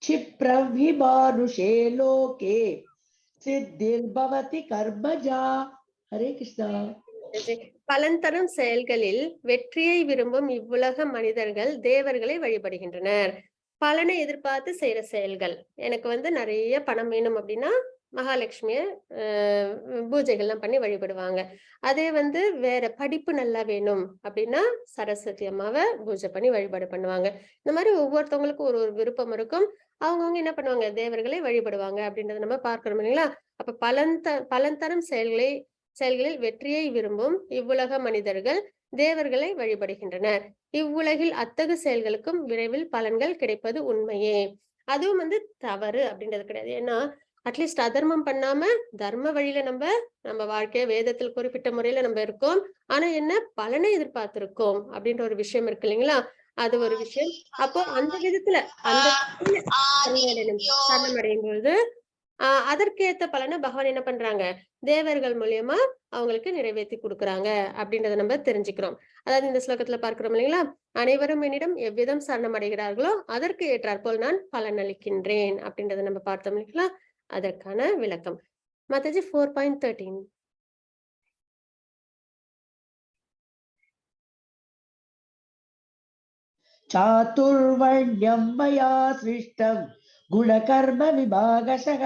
क्षिप्रं हि मानुषे लोके सिद्धिर्भवति कर्मजा. हरे कृष्णा. பலன் தரும் செயல்களில் வெற்றியை விரும்பும் இவ்வுலக மனிதர்கள் தேவர்களை வழிபடுகின்றனர். பலனை எதிர்பார்த்து செய்யற செயல்கள், எனக்கு வந்து நிறைய பணம் வேணும் அப்படின்னா மகாலட்சுமிய பூஜைகள்லாம் பண்ணி வழிபடுவாங்க. அதே வந்து வேற படிப்பு நல்லா வேணும் அப்படின்னா சரஸ்வதி அம்மாவை பூஜை பண்ணி வழிபாடு பண்ணுவாங்க. இந்த மாதிரி ஒவ்வொருத்தவங்களுக்கும் ஒரு ஒரு விருப்பம் இருக்கும். அவங்கவுங்க என்ன பண்ணுவாங்க, தேவர்களை வழிபடுவாங்க அப்படின்றத நம்ம பார்க்கணும் இல்லைங்களா? அப்ப பலன் தரும் செயல்களில் வெற்றியை விரும்பும் இவ்வுலக மனிதர்கள் தேவர்களை வழிபடுகின்றனர். இவ்வுலகில் அத்தகு செயல்களுக்கும் விரைவில் பலன்கள் கிடைப்பது உண்மையே. அதுவும் வந்து தவறு அப்படின்றது கிடையாது. ஏன்னா அட்லீஸ்ட் அதர்மம் பண்ணாம தர்ம வழியில நம்ம வாழ்க்கைய வேதத்தில் குறிப்பிட்ட முறையில நம்ம இருக்கோம். ஆனா என்ன பலனை எதிர்பார்த்திருக்கோம் அப்படின்ற ஒரு விஷயம் இருக்கு இல்லைங்களா? அது ஒரு விஷயம். அப்போ அந்த விதத்துல அந்த சரணமடையும் பொழுது அதற்கேத்த பலனை பகவான் என்ன பண்றாங்க, தேவர்கள் மூலியமா அவங்களுக்கு நிறைவேற்றி கொடுக்குறாங்க அப்படின்றத நம்ம தெரிஞ்சுக்கிறோம். அதாவது இந்த ஸ்லோகத்துல பார்க்கிறோம் இல்லைங்களா, அனைவரும் என்னிடம் எவ்விதம் சரணம் அடைகிறார்களோ அதற்கு ஏற்றாற்போல் நான் பலன் அளிக்கின்றேன் அப்படின்றத நம்ம பார்த்தோம் இல்லைங்களா? அதற்கான விளக்கம். மாதாஜி 4.13. चातुर्वर्ण्यं मया सृष्टं गुणकर्म विभागशः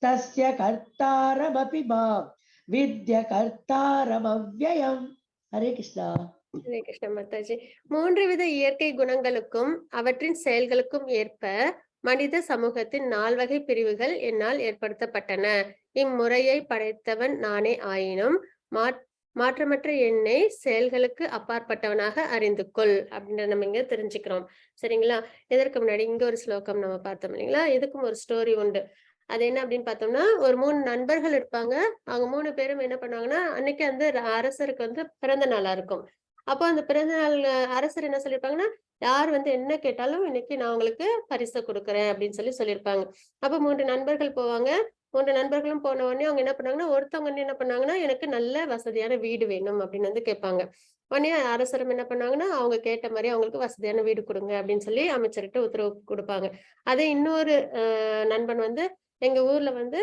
तस्य कर्तारमपि मां विद्य कर्तारमव्ययम्. हरे कृष्णा. ஹரே கிருஷ்ண மாதாஜி. 3 வித இயற்கை குணங்களுக்கும் அவற்றின் செயல்களுக்கும் ஏற்ப மனித சமூகத்தின் 4 வகை பிரிவுகள் என்னால் ஏற்படுத்தப்பட்டன. இம்முறையை படைத்தவன் நானே ஆயினும் மாற்றமற்ற என்னை செயல்களுக்கு அப்பாற்பட்டவனாக அறிந்து கொள் அப்படின்ற நம்ம இங்க தெரிஞ்சுக்கிறோம். சரிங்களா? இதற்கு முன்னாடி இங்க ஒரு ஸ்லோகம் நம்ம பார்த்தோம் இல்லைங்களா? இதுக்கும் ஒரு ஸ்டோரி உண்டு. அது என்ன அப்படின்னு பார்த்தோம்னா, ஒரு 3 நண்பர்கள் இருப்பாங்க. அவங்க 3 பேரும் என்ன பண்ணுவாங்கன்னா, அன்னைக்கு வந்து அரசருக்கு வந்து பிறந்த நாளா இருக்கும். அப்போ அந்த பிறந்த நாள் அரசர் என்ன சொல்லியிருப்பாங்கன்னா, யார் வந்து என்ன கேட்டாலும் இன்னைக்கு நான் உங்களுக்கு பரிசு குடுக்குறேன் அப்படின்னு சொல்லியிருப்பாங்க. அப்ப 3 நண்பர்கள் போவாங்க. 3 நண்பர்களும் போன உடனே அவங்க என்ன பண்ணாங்கன்னா, ஒருத்தவங்க வந்து என்ன பண்ணாங்கன்னா, எனக்கு நல்ல வசதியான வீடு வேணும் அப்படின்னு வந்து கேட்பாங்க. உடனே அரசரும் என்ன பண்ணாங்கன்னா, அவங்க கேட்ட மாரி அவங்களுக்கு வசதியான வீடு குடுங்க அப்படின்னு சொல்லி அமைச்சர்ட்ட உத்தரவு குடுப்பாங்க. அதே இன்னொரு நண்பன் வந்து, எங்க ஊர்ல வந்து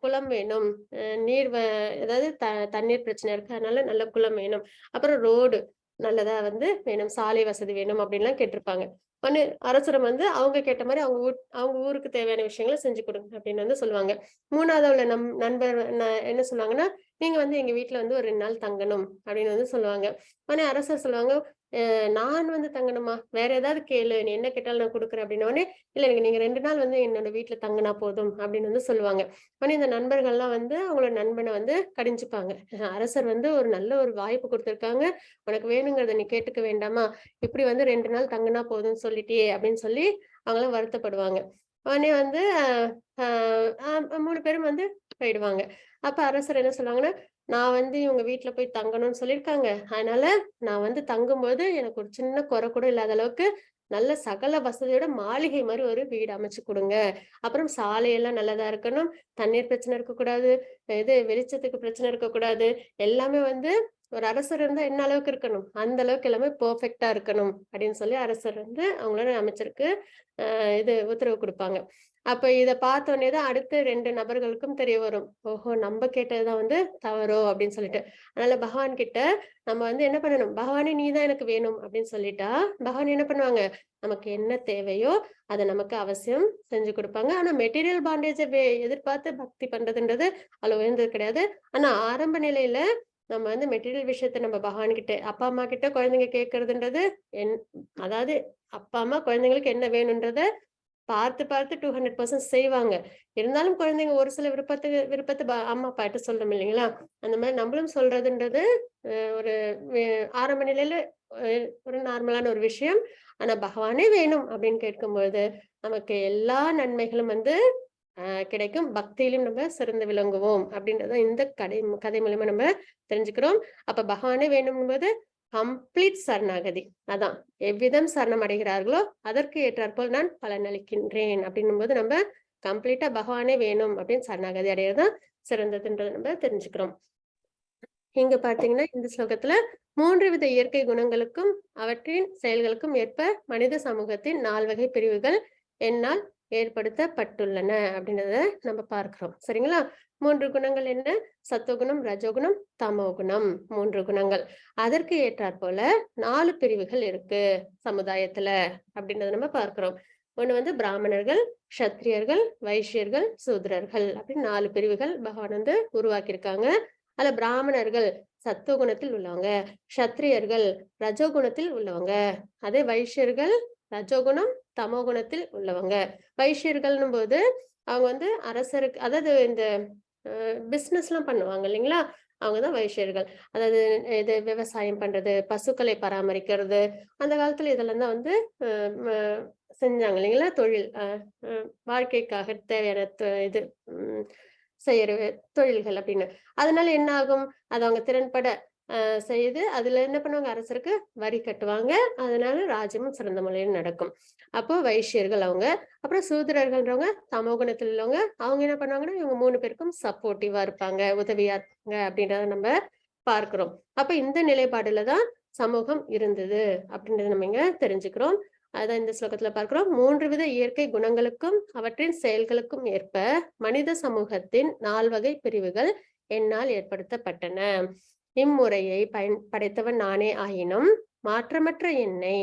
குளம் வேணும். அ நீர் வ அதாவது தண்ணீர் பிரச்சனை இருக்கு. அதனால நல்ல குளம் வேணும். அப்புறம் ரோடு நல்லதா வந்து வேணும். சாலை வசதி வேணும் அப்படின்லாம் கேட்டிருப்பாங்க. உடனே அரசரும் வந்து அவங்க கேட்ட மாரி அவங்க ஊருக்கு தேவையான விஷயங்கள செஞ்சு குடுங்க அப்படின்னு வந்து சொல்லுவாங்க. 3வதா உள்ள நண்பர் என்ன சொன்னாங்கன்னா, நீங்க வந்து எங்க வீட்ல வந்து ஒரு 2 நாள் தங்கணும் அப்படின்னு வந்து சொல்லுவாங்க. உடனே அரசர் சொல்லுவாங்க, நான் வந்து தங்கணுமா? வேற ஏதாவது கேளு. நீ என்ன கேட்டாலும் நான் குடுக்குறேன் அப்படின்னோனே, இல்ல எனக்கு நீங்க 2 நாள் வந்து என்னோட வீட்ல தங்குனா போதும் அப்படின்னு வந்து சொல்லுவாங்க. உடனே இந்த நண்பர்கள்லாம் வந்து அவங்களோட நண்பன வந்து கடிஞ்சுப்பாங்க. அரசர் வந்து ஒரு நல்ல ஒரு வாய்ப்பு குடுத்துருக்காங்க. உனக்கு வேணுங்கிறத நீ கேட்டுக்க வேண்டாமா? இப்படி வந்து 2 நாள் தங்குனா போதும்னு சொல்லிட்டியே அப்படின்னு சொல்லி அவங்கலாம் வருத்தப்படுவாங்க. உடனே வந்து அ அ 3 பேரும் வந்து போயிடுவாங்க. அப்ப அரசர் என்ன சொல்லுவாங்கன்னா, நான் வந்து இவங்க வீட்ல போய் தங்கணும்னு சொல்லியிருக்காங்க. அதனால நான் வந்து தங்கும்போது எனக்கு ஒரு சின்ன குறை கூட இல்லாத அளவுக்கு நல்ல சகல வசதியோட மாளிகை மாரி ஒரு வீடு அமைச்சு குடுங்க. அப்புறம் சாலையெல்லாம் நல்லதா இருக்கணும். தண்ணீர் பிரச்சனை இருக்கக்கூடாது. இது வெளிச்சத்துக்கு பிரச்சனை இருக்கக்கூடாது. எல்லாமே வந்து ஒரு அரசர் இருந்தா என்ன அளவுக்கு இருக்கணும்? அந்த அளவுக்கு எல்லாமே பெர்ஃபெக்ட்டா இருக்கணும். அப்படின்னு சொல்லி அரசர் வந்து அவங்களோட அமைச்சருக்கு இது உத்தரவு குடுப்பாங்க. அப்ப இத பார்த்தோனே தான் அடுத்த 2 நபர்களுக்கும் தெரிய வரும். ஓஹோ! நம்ப கேட்டது தான் வந்து தவறோ! அப்படின்னு சொல்லிட்டு. அதனால பகவான் கிட்ட நம்ம வந்து என்ன பண்ணணும்? பகவானே நீ தான் எனக்கு வேணும் அப்படின்னு சொல்லிட்டா, பகவான் என்ன பண்ணுவாங்க? நமக்கு என்ன தேவையோ, அத நமக்கு அவசியம் செஞ்சு குடுப்பாங்க. ஆனா மெட்டீரியல் பாண்டேஜ எதிர்பார்த்து பக்தி பண்றதுன்றது அவ்வளவு உயர்ந்தது கிடையாது. ஆனா ஆரம்ப நிலையில நம்ம வந்து மெட்டீரியல் விஷயத்த நம்ம பகவான் கிட்ட அப்பா, அம்மா கிட்ட குழந்தைங்க கேட்கறதுன்றது என் அதாவது அப்பா, அம்மா குழந்தைங்களுக்கு என்ன வேணுன்றத பார்த்து, பார்த்து 200% செய்வாங்க. இருந்தாலும் குழந்தைங்க ஒரு சில விருப்பத்த அம்மா, அப்பாட்ட சொல்றோம் இல்லைங்களா? அந்த மாரி நம்மளும் சொல்றதுன்றது ஒரு வே ஆரம்ப நிலையில அ ஒரு நார்மலான ஒரு விஷயம். ஆனா பகவானே வேணும் அப்படின்னு கேட்கும்பொழுது, நமக்கு எல்லா நன்மைகளும் வந்து கிடைக்கும். பக்தியிலும் நம்ம சிறந்து விளங்குவோம். அப்படின்றத இந்த கதை மூலியமா நம்ம தெரிஞ்சுக்கிறோம். அப்ப பகவானே வேணும்போது கம்ப்ளீட் சரணாகதி. அதான். எவ்விதம் சரணம் அடைகிறார்களோ, அதற்கு ஏற்றாற்போல் நான் பலனளிக்கின்றேன். அப்படின்னும்போது நம்ம கம்ப்ளீட்டா பகவானே வேணும் அப்படின்னு சரணாகதி அடையறது தான் சிறந்ததுன்றத நம்ம தெரிஞ்சுக்கிறோம். இங்க பார்த்தீங்கன்னா, இந்த ஸ்லோகத்துல 3 வித இயற்கை குணங்களுக்கும், அவற்றின் செயல்களுக்கும் ஏற்ப மனித சமூகத்தின் 4 வகை பிரிவுகள் என்னால் ஏற்படுத்தப்பட்டுள்ளன அப்படின்றத நம்ம பார்க்கிறோம். சரிங்களா? 3 குணங்கள் என்ன? சத்துவகுணம், ரஜோகுணம், தமோகுணம் 3 குணங்கள். அதற்கு ஏற்றாற்போல 4 பிரிவுகள் இருக்கு சமுதாயத்துல அப்படின்றத நம்ம பார்க்கிறோம். ஒண்ணு வந்து பிராமணர்கள், க்ஷத்திரியர்கள், வைஷ்யர்கள், சூத்ரர்கள் அப்படின்னு 4 பிரிவுகள் பகவான் வந்து உருவாக்கியிருக்காங்க. அதுல பிராமணர்கள் சத்துவகுணத்தில் உள்ளவங்க, க்ஷத்திரியர்கள் ரஜோகுணத்தில் உள்ளவங்க, அதே வைஷ்யர்கள் ரஜோகுணம், தமோகுணத்தில் உள்ளவங்க. வைஷ்யர்கள்ன்னும் போது அவங்க வந்து அரசருக்கு அதாவது இந்த பிசினஸ்லாம் பண்ணுவாங்க இல்லைங்களா? அவங்க தான் வைஷ்யர்கள். அதாவது இது விவசாயம் பண்றது, பசுக்களை பராமரிக்கிறது, அந்த காலத்துல இதெல்லாம் தான் வந்து அ ம செஞ்சாங்க இல்லைங்களா? தொழில். அ அ வாழ்க்கைக்காக தேவையான இது ம் செய்யற தொழில்கள் அப்படின்னு. அதனால என்ன ஆகும்? அது அவங்க திறன்பட செய்து அதுல என்ன பண்ணுவாங்க? அரசருக்கு வரி கட்டுவாங்க. அதனால ராஜ்யமும் சிறந்த முறையில் நடக்கும். அப்போ வைஷ்யர்கள் அவங்க. அப்புறம் சூத்திரர்கள்ன்றவங்க தமோகுணத்தில் உள்ளவங்க. அவங்க என்ன பண்ணுவாங்கன்னா, இவங்க 3 பேருக்கும் சப்போர்ட்டிவா இருப்பாங்க, உதவியா இருப்பாங்க அப்படின்றத நம்ம பார்க்கிறோம். அப்ப இந்த நிலைப்பாடுல தான் சமூகம் இருந்தது அப்படின்றத நம்ம இங்க தெரிஞ்சுக்கிறோம். அதான் இந்த ஸ்லோகத்துல பார்க்கிறோம். 3 வித இயற்கை குணங்களுக்கும், அவற்றின் செயல்களுக்கும் ஏற்ப மனித சமூகத்தின் 4 வகை பிரிவுகள் என்னால் ஏற்படுத்தப்பட்டன. இம்முறையை படைத்தவன் நானே ஆயினும், மாற்றமற்ற என்னை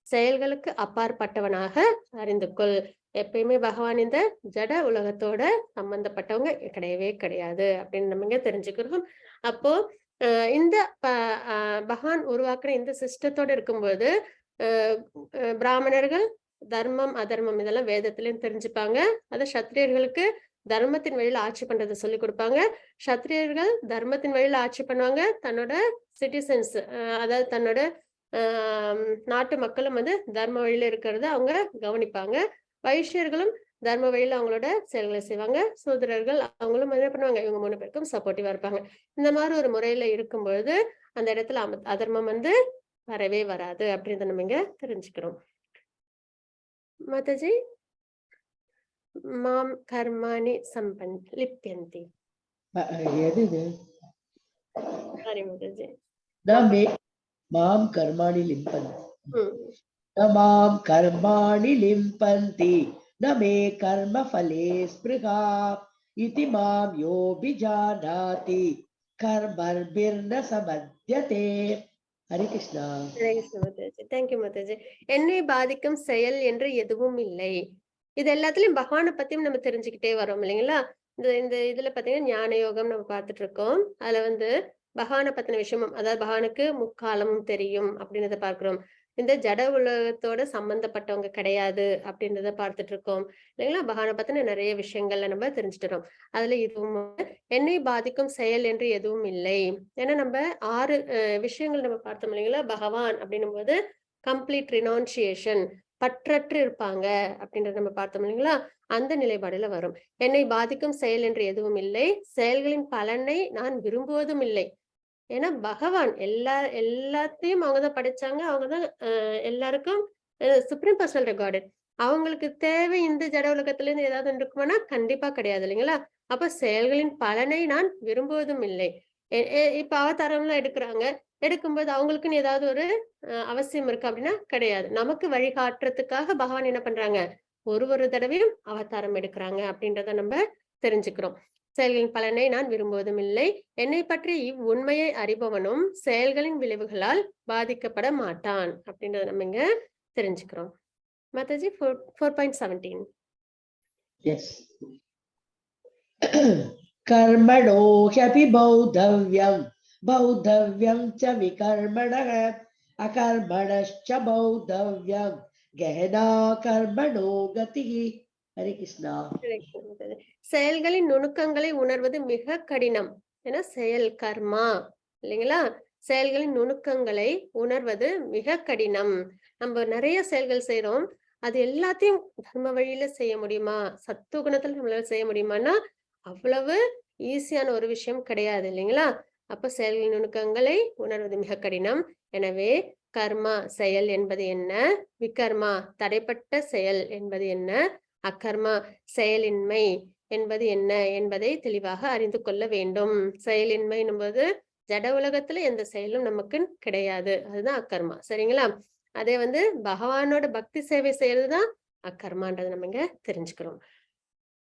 செயல்களுக்கு அப்பாற்பட்டவனாக அறிந்து கொள். எப்பயுமே பகவான் இந்த ஜட உலகத்தோட சம்பந்தப்பட்டவங்க கிடையவே கிடையாது அப்படின்னு நம்ம இங்க தெரிஞ்சுக்கிறோம். அப்போ இந்த ப அ பகவான் உருவாக்குன இந்த சிஸ்டத்தோட இருக்கும்போது, அ பிராமணர்கள் தர்மம், அதர்மம் இதெல்லாம் வேதத்திலயும் தெரிஞ்சுப்பாங்க. அது சத்திரியர்களுக்கு தர்மத்தின் வழியில ஆட்சி பண்றதை சொல்லி கொடுப்பாங்க. சத்திரியர்கள் தர்மத்தின் வழியில ஆட்சி பண்ணுவாங்க. தன்னோட சிட்டிசன்ஸ், அதாவது தன்னோட நாட்டு மக்களும் வந்து தர்ம வழியில இருக்கிறத அவங்க கவனிப்பாங்க. வைஷ்யர்களும் தர்ம வழியில அவங்களோட செயல்களை செய்வாங்க. சூத்திரர்கள் அவங்களும் என்ன பண்ணுவாங்க, இவங்க 3 பேருக்கும் சப்போர்ட்டிவா இருப்பாங்க. இந்த மாதிரி ஒரு முறையில இருக்கும்பொழுது அந்த இடத்துல அதர்மம் வந்து வரவே வராது அப்படின்றத நம்ம இங்க தெரிஞ்சுக்கிறோம். மாதாஜி, மாம் கர்மாணி லிப்யந்தி. எது இது? சாரி மாதாஜி. நமே மாம் கர்மாணி லிம்பந்தி. ம். மாம் கர்மாணி லிம்பந்தி நமே கர்ம ஃபலே ஸ்பிருஹா இதி மாம் யோபிஜானாதி கர்மர்பிர்ன சமத்யதே. ஹரே கிருஷ்ணா. ஹரே கிருஷ்ண மாதாஜி. தேங்க்யூ மாதாஜி. என்னை பாதிக்கும் செயல் என்று எதுவும் இல்லை. இது எல்லாத்துலயும் பகவானை பத்தியும் நம்ம தெரிஞ்சுக்கிட்டே வரோம் இல்லைங்களா? இந்த இந்த இதுல பாத்தீங்கன்னா ஞான யோகம் நம்ம பார்த்துட்டு இருக்கோம். அதுல வந்து பகவானை பத்தின விஷயமும், அதாவது பகவானுக்கு முக்காலமும் தெரியும் அப்படின்றத பார்க்கிறோம். இந்த ஜட உலகத்தோட சம்பந்தப்பட்டவங்க கிடையாது அப்படின்றத பார்த்துட்டு இருக்கோம் இல்லைங்களா? பகவானை பத்தின நிறைய விஷயங்கள்ல நம்ம தெரிஞ்சுட்டு இருக்கோம். அதுல இதுவும் என்னை பாதிக்கும் செயல் என்று எதுவும் இல்லை. ஏன்னா நம்ம 6 விஷயங்கள் நம்ம பார்த்தோம் இல்லைங்களா? பகவான் அப்படின்னும் போது கம்ப்ளீட் ரினௌன்சியேஷன், பற்றற்று இருப்பாங்க அப்படின்றத நம்ம பார்த்தோம் இல்லைங்களா? அந்த நிலைப்பாடுல வரும். என்னை பாதிக்கும் செயல் என்று எதுவும் இல்லை. செயல்களின் பலனை நான் விரும்புவதும் இல்லை. ஏன்னா பகவான் எல்லாத்தையும் அவங்கதான் படைச்சாங்க. அவங்கதான் எல்லாருக்கும் சுப்ரீம் பர்சனல் ரெகார்டட். அவங்களுக்கு தேவை இந்த ஜட உலகத்துல இருந்து ஏதாவது இருக்குமானா கண்டிப்பா கிடையாது இல்லைங்களா? அப்ப செயல்களின் பலனை நான் விரும்புவதும் இல்லை. இப்ப அவதாரம்லாம் எடுக்கிறாங்க. எடுக்கும்போது அவங்களுக்குன்னு ஏதாவது ஒரு அவசியம் இருக்கு அப்படின்னா கிடையாது. நமக்கு வழிகாட்டுறதுக்காக பகவான் என்ன பண்றாங்க, ஒரு தடவையும் அவதாரம் எடுக்கிறாங்க அப்படின்றத நம்ம தெரிஞ்சுக்கிறோம். செயல்களின் பலனை நான் விரும்புவதும் இல்லை. என்னை பற்றி இவ்வுண்மையை அறிபவனும் செயல்களின் விளைவுகளால் பாதிக்கப்பட மாட்டான் அப்படின்றத நம்ம இங்க தெரிஞ்சுக்கிறோம். மாதாஜி 4.17. Yes. कर्मणो ह्यपि बौद्धव्यं च विकर्मणः अकर्मणश्च बौद्धव्यं गहना कर्मणो गतिः. हरे कृष्णा. செயல்களின் நுணுக்கங்களை உணர்வது மிக கடினம். ஏன்னா செயல் கர்மா இல்லைங்களா? செயல்களின் நுணுக்கங்களை உணர்வது மிக கடினம். நம்ம நிறைய செயல்கள் செய்யறோம். அது எல்லாத்தையும் தர்ம வழியில செய்ய முடியுமா, சத்துவகுணத்துல நம்மளால செய்ய முடியுமான்னா அவ்வளவு ஈஸியான ஒரு விஷயம் கிடையாது இல்லைங்களா? அப்ப செயல்களின் நுணுக்கங்களை உணர்வது மிக கடினம். எனவே கர்மா செயல் என்பது என்ன, விகர்மா தடைப்பட்ட செயல் என்பது என்ன, அகர்மா செயலின்மை என்பது என்ன என்பதை தெளிவாக அறிந்து கொள்ள வேண்டும். செயலின்மை என்பது ஜட உலகத்துல எந்த செயலும் நமக்கு கிடையாது, அதுதான் அக்கர்மா. சரிங்களா? அதே வந்து பகவானோட பக்தி சேவை செய்யறதுதான் அக்கர்மான்றது நம்ம இங்க தெரிஞ்சுக்கிறோம்.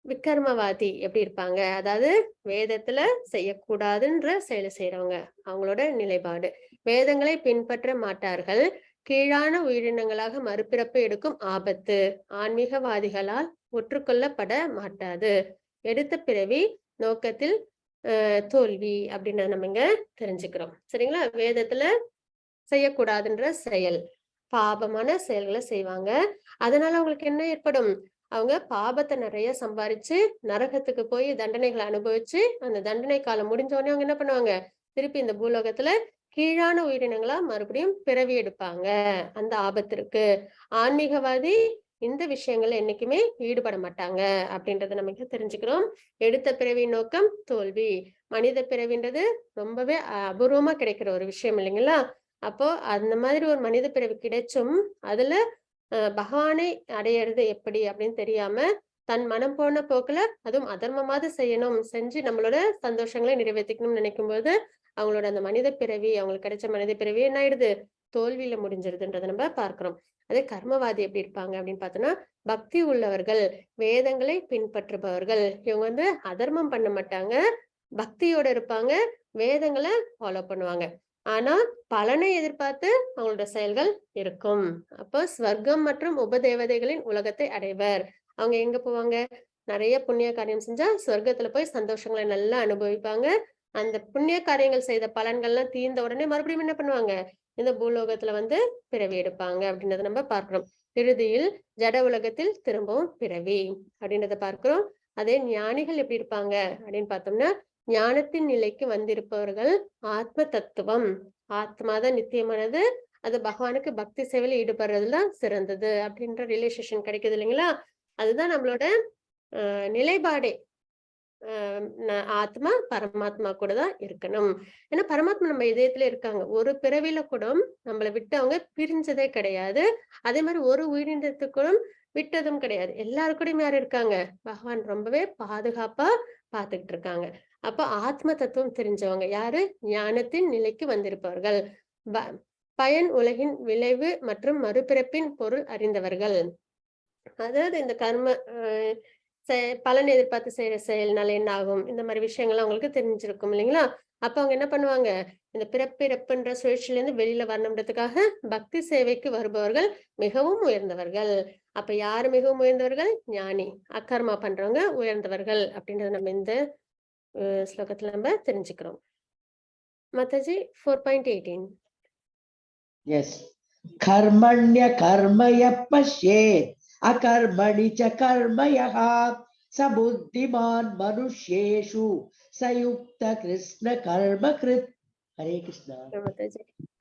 விக்கர்மவாதி எப்படி இருப்பாங்க, அதாவது வேதத்துல செய்யக்கூடாதுன்ற செயலை செய்யறவங்க, அவங்களோட நிலைப்பாடு. வேதங்களை பின்பற்ற மாட்டார்கள். கீழான உயிரினங்களாக மறுபிறப்பு எடுக்கும் ஆபத்து ஆன்மீகவாதிகளால் ஒற்றுக்கொள்ளப்பட மாட்டாது. எடுத்த பிறவி நோக்கத்தில் தோல்வி அப்படின்றத நம்ம இங்க தெரிஞ்சுக்கிறோம். சரிங்களா? வேதத்துல செய்யக்கூடாதுன்ற செயல், பாபமான செயல்களை செய்வாங்க. அதனால அவங்களுக்கு என்ன ஏற்படும், அவங்க பாபத்தை நிறைய சம்பாரிச்சு நரகத்துக்கு போய் தண்டனைகளை அனுபவிச்சு அந்த தண்டனை காலம் முடிஞ்ச உடனே அவங்க என்ன பண்ணுவாங்க, திருப்பி இந்த பூலோகத்துல கீழான உயிரினங்களா மறுபடியும் பிறவி எடுப்பாங்க. அந்த ஆபத்து இருக்கு. ஆன்மீகவாதி இந்த விஷயங்கள்ல என்னைக்குமே ஈடுபட மாட்டாங்க அப்படின்றத நமக்கு தெரிஞ்சுக்கிறோம். எடுத்த பிறவி நோக்கம் தோல்வி. மனித பிறவின்றது ரொம்பவே அபூர்வமா கிடைக்கிற ஒரு விஷயம் இல்லைங்களா? அப்போ அந்த மாதிரி ஒரு மனித பிறவி கிடைச்சும் அதுல பகவானை அடையிறது எப்படி அப்படின்னு தெரியாம தன் மனம் போன போக்குல அதுவும் அதர்மமாவது செய்யணும், செஞ்சு நம்மளோட சந்தோஷங்களை நிறைவேற்றிக்கணும்னு நினைக்கும் போது அவங்களோட அந்த மனித பிறவி, அவங்களுக்கு கிடைச்ச மனித பிறவி என்ன ஆயிடுது, தோல்வியில முடிஞ்சிருதுன்றதை நம்ம பார்க்கிறோம். அதே கர்மவாதி எப்படி இருப்பாங்க அப்படின்னு பார்த்தோம்னா, பக்தி உள்ளவர்கள், வேதங்களை பின்பற்றுபவர்கள். இவங்க வந்து அதர்மம் பண்ண மாட்டாங்க, பக்தியோட இருப்பாங்க, வேதங்களை ஃபாலோ பண்ணுவாங்க. ஆனா பலனை எதிர்பார்த்து அவங்களோட செயல்கள் இருக்கும். அப்போ ஸ்வர்க்கம் மற்றும் உபதேவதைகளின் உலகத்தை அடைவர். அவங்க எங்க போவாங்க, நிறைய புண்ணிய காரியம் செஞ்சா சொர்க்கத்துல போய் சந்தோஷங்களை நல்லா அனுபவிப்பாங்க. அந்த புண்ணிய காரியங்கள் செய்த பலன்கள்லாம் தீர்ந்த உடனே மறுபடியும் என்ன பண்ணுவாங்க, இந்த பூலோகத்துல வந்து பிறவி எடுப்பாங்க அப்படின்றத நம்ம பார்க்கிறோம். இறுதியில் ஜட உலகத்தில் திரும்பவும் பிறவி அப்படின்றத பார்க்கிறோம். அதே ஞானிகள் எப்படி இருப்பாங்க அப்படின்னு பார்த்தோம்னா, ஞானத்தின் நிலைக்கு வந்திருப்பவர்கள் ஆத்ம தத்துவம், ஆத்மாதான் நித்தியமானது, அது பகவானுக்கு பக்தி சேவையில ஈடுபடுறதுல சிறந்தது அப்படின்ற ரிலேஷன் கிடைக்குது இல்லைங்களா? அதுதான் நம்மளோட நிலைப்பாடே. ஆத்மா பரமாத்மா கூட தான் இருக்கணும். ஏன்னா பரமாத்மா நம்ம இதயத்துல இருக்காங்க. ஒரு பிறவில கூட நம்மள விட்டு அவங்க பிரிஞ்சதே கிடையாது. அதே மாதிரி ஒரு உயிரினத்துக்கும் விட்டதும் கிடையாது. எல்லாரு கூடயும் யார் இருக்காங்க? பகவான் ரொம்பவே பாதுகாப்பா பார்த்துக்கிட்டு இருக்காங்க. அப்ப ஆத்ம தத்துவம் தெரிஞ்சவங்க யாரு? ஞானத்தின் நிலைக்கு வந்திருப்பவர்கள். ப பயன் உலகின் விளைவு மற்றும் மறுபிறப்பின் பொருள் அறிந்தவர்கள். அதாவது இந்த கர்ம பலன் எதிர்பார்த்து செய்யற செயல்னால என்ன ஆகும், இந்த மாதிரி விஷயங்கள்லாம் அவங்களுக்கு தெரிஞ்சிருக்கும் இல்லைங்களா? அப்ப அவங்க என்ன பண்ணுவாங்க, இந்த பிறப்பிறப்புன்ற சுழற்சியில இருந்து வெளியில வரணுன்றதுக்காக பக்தி சேவைக்கு வருபவர்கள் மிகவும் உயர்ந்தவர்கள். அப்ப யாரு மிகவும் உயர்ந்தவர்கள்? ஞானி. அக்கர்மா பண்றவங்க உயர்ந்தவர்கள் அப்படின்றத நம்ம இந்த ஸ்லோகத்துல நம்ம தெரிஞ்சுக்கிறோம். மாதாஜி 4.18. எஸ். கர்மண்ய கர்மய பஷ்யேத் அகர்மணி ச கர்மயः ச புத்திமான் மனுஷ்யேஷு சயுக்த கிருஷ்ண கர்ம கிருத். ஹரே கிருஷ்ணா.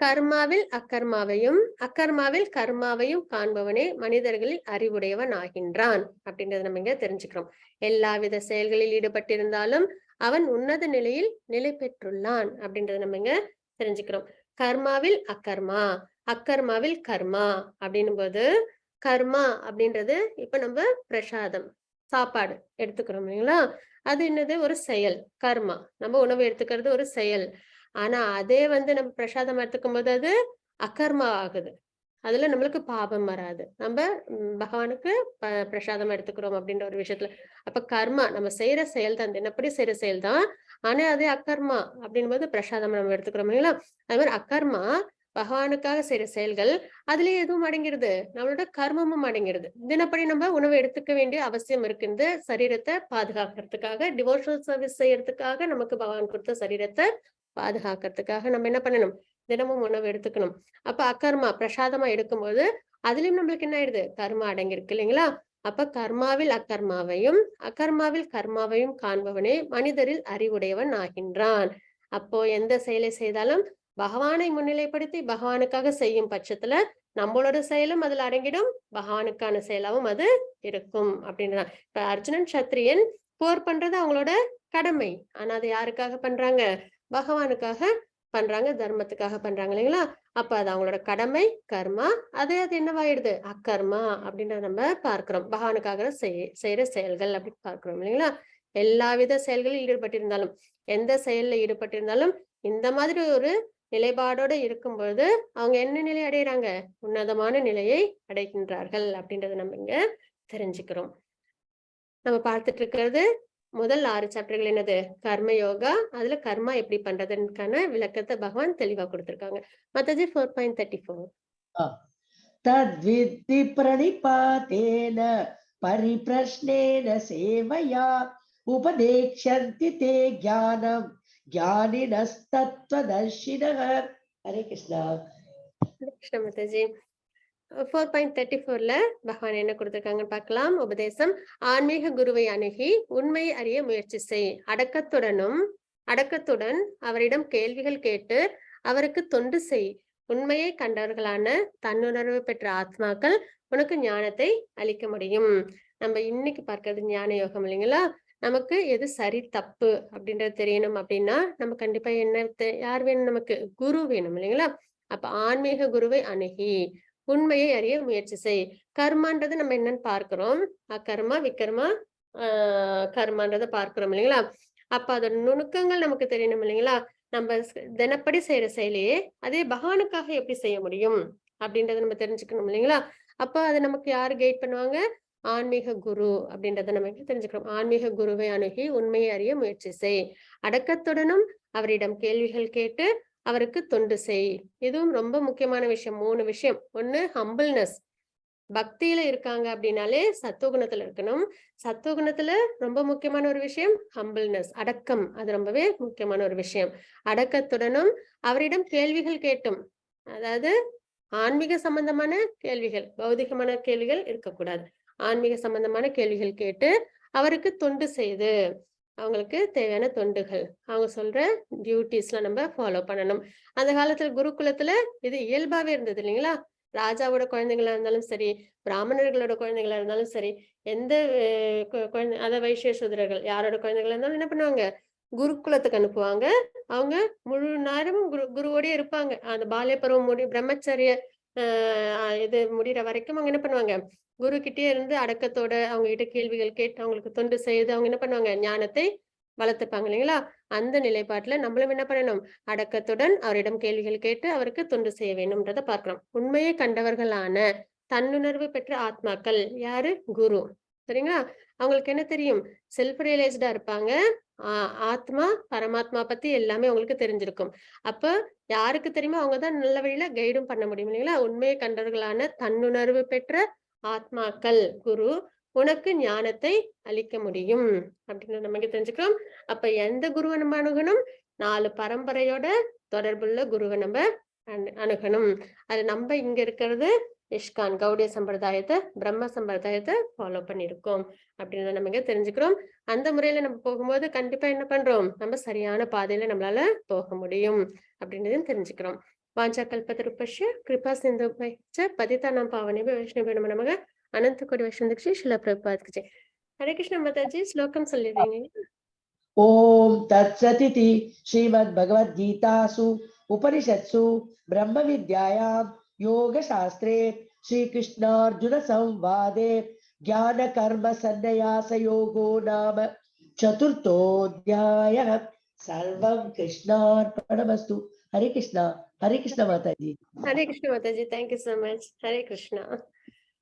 கர்மாவில் அக்கர்மாவையும் அக்கர்மாவில் கர்மாவையும் காண்பவனே மனிதர்களில் அறிவுடையவன் ஆகின்றான் அப்படின்றத நம்ம இங்க தெரிஞ்சுக்கிறோம். எல்லாவித செயல்களில் ஈடுபட்டிருந்தாலும் அவன் உன்னத நிலையில் நிலை பெற்றுள்ளான் அப்படின்றத நம்ம இங்க தெரிஞ்சுக்கிறோம். கர்மாவில் அக்கர்மா, அக்கர்மாவில் கர்மா அப்படின்னும் போது, கர்மா அப்படின்றது இப்ப நம்ம பிரசாதம் சாப்பாடு எடுத்துக்கிறோம் இல்லைங்களா? அது என்னது? ஒரு செயல். கர்மா, நம்ம உணவு எடுத்துக்கிறது ஒரு செயல். ஆனா அதே நம்ம பிரசாதம் எடுத்துக்கும் போது அது அகர்மா ஆகுது. அதுல நம்மளுக்கு பாபம் வராது. நம்ம பகவானுக்கு பிரசாதம் எடுத்துக்கிறோம் அப்படின்ற ஒரு விஷயத்துல. அப்ப கர்மா நம்ம செய்யற செயல் தான், தினப்படி செய்யற செயல் தான். ஆனா அதே அக்கர்மா அப்படின் போது பிரசாதம் நம்ம எடுத்துக்கிறோம் இல்லைங்களா? அது மாதிரி அக்கர்மா பகவானுக்காக செய்யற செயல்கள், அதுலயே எதுவும் அடங்கிடுது, நம்மளோட கர்மமும் அடங்கிடுது. தினப்படி நம்ம உணவு எடுத்துக்க வேண்டிய அவசியம் இருக்கு. இந்த சரீரத்தை பாதுகாக்கிறதுக்காக, டிவோஷனல் சர்வீஸ் செய்யறதுக்காக நமக்கு பகவான் கொடுத்த சரீரத்தை பாதுகாக்கிறதுக்காக நம்ம என்ன பண்ணணும்? தினமும் உணவு எடுத்துக்கணும். அப்ப அக்கர்மா பிரசாதமா எடுக்கும்போது அதுலயும் நம்மளுக்கு என்ன ஆயிடுது? கர்மா அடங்கியிருக்கு இல்லைங்களா? அப்ப கர்மாவில் அக்கர்மாவையும் அகர்மாவில் கர்மாவையும் காண்பவனே மனிதரில் அறிவுடையவன் ஆகின்றான். அப்போ எந்த செயலை செய்தாலும் பகவானை முன்னிலைப்படுத்தி பகவானுக்காக செய்யும் பட்சத்துல நம்மளோட செயலும் அதுல அடங்கிடும், பகவானுக்கான செயலாவும் அது இருக்கும் அப்படின்றதான். இப்ப அர்ஜுனன் சத்திரியன் போர் பண்றது அவங்களோட கடமை. ஆனா அது யாருக்காக பண்றாங்க? பகவானுக்காக பண்றாங்க, தர்மத்துக்காக பண்றாங்க இல்லைங்களா? அப்ப அது அவங்களோட கடமை, கர்மா. அது என்னவாயிடுது? அக்கர்மா அப்படின்றத நம்ம பார்க்கிறோம். பகவானுக்காக செய்யற செயல்கள் அப்படின்னு பார்க்கிறோம் இல்லைங்களா? எல்லாவித செயல்களில் ஈடுபட்டிருந்தாலும், எந்த செயல்ல ஈடுபட்டிருந்தாலும் இந்த மாதிரி ஒரு நிலைப்பாடோட இருக்கும்போது அவங்க என்ன நிலை அடைகிறாங்க? உன்னதமான நிலையை அடைகின்றார்கள் அப்படின்றத நம்ம இங்க தெரிஞ்சுக்கிறோம். நம்ம பார்த்துட்டு இருக்கிறது முதல் 6 சாப்டர்கள் என்னது? கர்ம யோகா. அதுல கர்மா எப்படி பண்றதுக்கான விளக்கத்தை பகவான் தெளிவா கொடுத்திருக்காங்க. மாதாஜி 4.34. தத்வித்தி பிரணிபாதேன பரிப்ரஷ்னேன சேவையா உபதேக்ஷந்தி தே ஞானம் ஞானினஸ்தத்வதர்ஷினஹ. ஹரே கிருஷ்ணா. கிருஷ்ண மாதாஜி. 4.34ல பகவான் என்ன கொடுத்திருக்காங்கன்னு பார்க்கலாம். உபதேசம். ஆன்மீக குருவை அணுகி உண்மையை அறிய முயற்சி செய். அடக்கத்துடன் அவரிடம் கேள்விகள் கேட்டு அவருக்கு தொண்டு செய். உண்மையை கண்டவர்களான தன்னுணர்வு பெற்ற ஆத்மாக்கள் உனக்கு ஞானத்தை அளிக்க முடியும். நம்ம இன்னைக்கு பார்க்கறது ஞான யோகம் இல்லைங்களா? நமக்கு எது சரி தப்பு அப்படின்றது தெரியணும் அப்படின்னா நம்ம கண்டிப்பா யார் வேணும்? நமக்கு குரு வேணும் இல்லைங்களா? அப்ப ஆன்மீக குருவை அணுகி உண்மையை அறிய முயற்சி செய். கர்மான்றது நம்ம என்னன்னு பார்க்கிறோம். அகர்மா விகர்மா கர்மான்றத பார்க்கிறோம் இல்லைங்களா? அப்ப அதோட நுணுக்கங்கள் நமக்கு தெரியணும் இல்லைங்களா? நம்ம தினப்படி செய்யற செயலையே அதே பகவானுக்காக எப்படி செய்ய முடியும் அப்படின்றத நம்ம தெரிஞ்சுக்கணும் இல்லைங்களா? அப்ப அதை நமக்கு யாரு கைட் பண்ணுவாங்க? ஆன்மீக குரு அப்படின்றத நம்ம தெரிஞ்சுக்கிறோம். ஆன்மீக குருவை அணுகி உண்மையை அறிய முயற்சி செய். அடக்கத்துடனும் அவரிடம் கேள்விகள் கேட்டு அவருக்கு தொண்டு செய். இதுவும் ரொம்ப முக்கியமான விஷயம். 3 விஷயம். ஒண்ணு ஹம்பிள்னஸ். பக்தியில இருக்காங்க அப்படின்னாலே சத்துவகுணத்துல இருக்கணும். சத்துவகுணத்துல ரொம்ப முக்கியமான ஒரு விஷயம் ஹம்பிள்னஸ், அடக்கம். அது ரொம்பவே முக்கியமான ஒரு விஷயம். அடக்கத்துடனும் அவரிடம் கேள்விகள் கேட்டும், அதாவது ஆன்மீக சம்பந்தமான கேள்விகள், பௌதிகமான கேள்விகள் இருக்கக்கூடாது. ஆன்மீக சம்பந்தமான கேள்விகள் கேட்டு அவருக்கு தொண்டு செய்து அவங்களுக்கு தேவையான தொண்டுகள், அவங்க சொல்ற டியூட்டிஸ்லாம் நம்ம ஃபாலோ பண்ணணும். அந்த காலத்துல குருகுலத்துல இது இயல்பாவே இருந்தது இல்லைங்களா? ராஜாவோட குழந்தைகளா இருந்தாலும் சரி, பிராமணர்களோட குழந்தைகளா இருந்தாலும் சரி, எந்த குழந்தை அத வைஷ்ய சூத்திரர்கள் யாரோட குழந்தைகளா இருந்தாலும் என்ன பண்ணுவாங்க? குருகுலத்துக்கு அனுப்புவாங்க. அவங்க முழு நேரமும் குருவோடயே இருப்பாங்க. அந்த பால்ய பருவம் பிரம்மச்சரிய இது முடியிற வரைக்கும் அவங்க என்ன பண்ணுவாங்க? குரு கிட்டயே இருந்து அடக்கத்தோட அவங்க கிட்ட கேள்விகள் கேட்டு அவங்களுக்கு தொண்டு செய்து அவங்க என்ன பண்ணுவாங்க? ஞானத்தை வளர்த்துப்பாங்க இல்லைங்களா? அந்த நிலைப்பாட்டுல நம்மளும் என்ன பண்ணணும்? அடக்கத்துடன் அவரிடம் கேள்விகள் கேட்டு அவருக்கு தொண்டு செய்ய வேண்டும்ன்றத பார்க்கிறோம். உண்மையை கண்டவர்களான தன்னுணர்வு பெற்ற ஆத்மாக்கள் யாரு? குரு. சரிங்களா? அவங்களுக்கு என்ன தெரியும்? செல்ஃப் ரியலைஸ்டா இருப்பாங்க. ஆ ஆத்மா, பரமாத்மா பத்தி எல்லாமே அவங்களுக்கு தெரிஞ்சிருக்கும். அப்ப யாருக்கு தெரியுமோ அவங்க தான் நல்ல வழியில கைடும் பண்ண முடியும் இல்லைங்களா? உண்மையை கண்டவர்களான தன்னுணர்வு பெற்ற ஆத்மாக்கள் குரு உனக்கு ஞானத்தை அளிக்க முடியும் அப்படின்னு நமக்கு தெரிஞ்சுக்கிறோம். அப்ப எந்த குருவை நம்ம அணுகணும்? 4 பரம்பரையோட தொடர்புள்ள குருவை நம்ம அணுகணும். அது நம்ம இங்க இருக்கிறது இஷ்கான் கௌடிய சம்பிரதாயத்தை, பிரம்ம சம்பிரதாயத்தை ஃபாலோ பண்ணியிருக்கோம் அப்படின்றத நம்ம இங்க தெரிஞ்சுக்கிறோம். அந்த முறையில நம்ம போகும்போது கண்டிப்பா என்ன பண்றோம்? நம்ம சரியான பாதையில நம்மளால போக முடியும் அப்படின்றதையும் தெரிஞ்சுக்கிறோம். வாஞ்சா கல்பத்தருப்பஸ்ய கிருபா சிந்துபைச்ச பதிதானாம் பாவனேபி வைஷ்ணவே நமः நமக அனந்த கோடி வைஷ்ணவ ஸ்ரீல பிரபுபாத் ஜெய். ஹரே கிருஷ்ண மாதாஜி ஸ்லோகம் சொல்லிடுறீங்க. ओम तत्सदिति श्रीमद्भगवद्गीतासु उपनिषत्सु ब्रह्मविद्यायां योगशास्त्रे श्रीकृष्णार्जुन संवादे ज्ञानकर्मसन्न्यासयोगो नाम चतुर्थोऽध्यायः। सर्वं कृष्णार्पणमस्तु। हरे कृष्ण माताजी। हरे कृष्ण माताजी, thank you so much. Hare Krishna.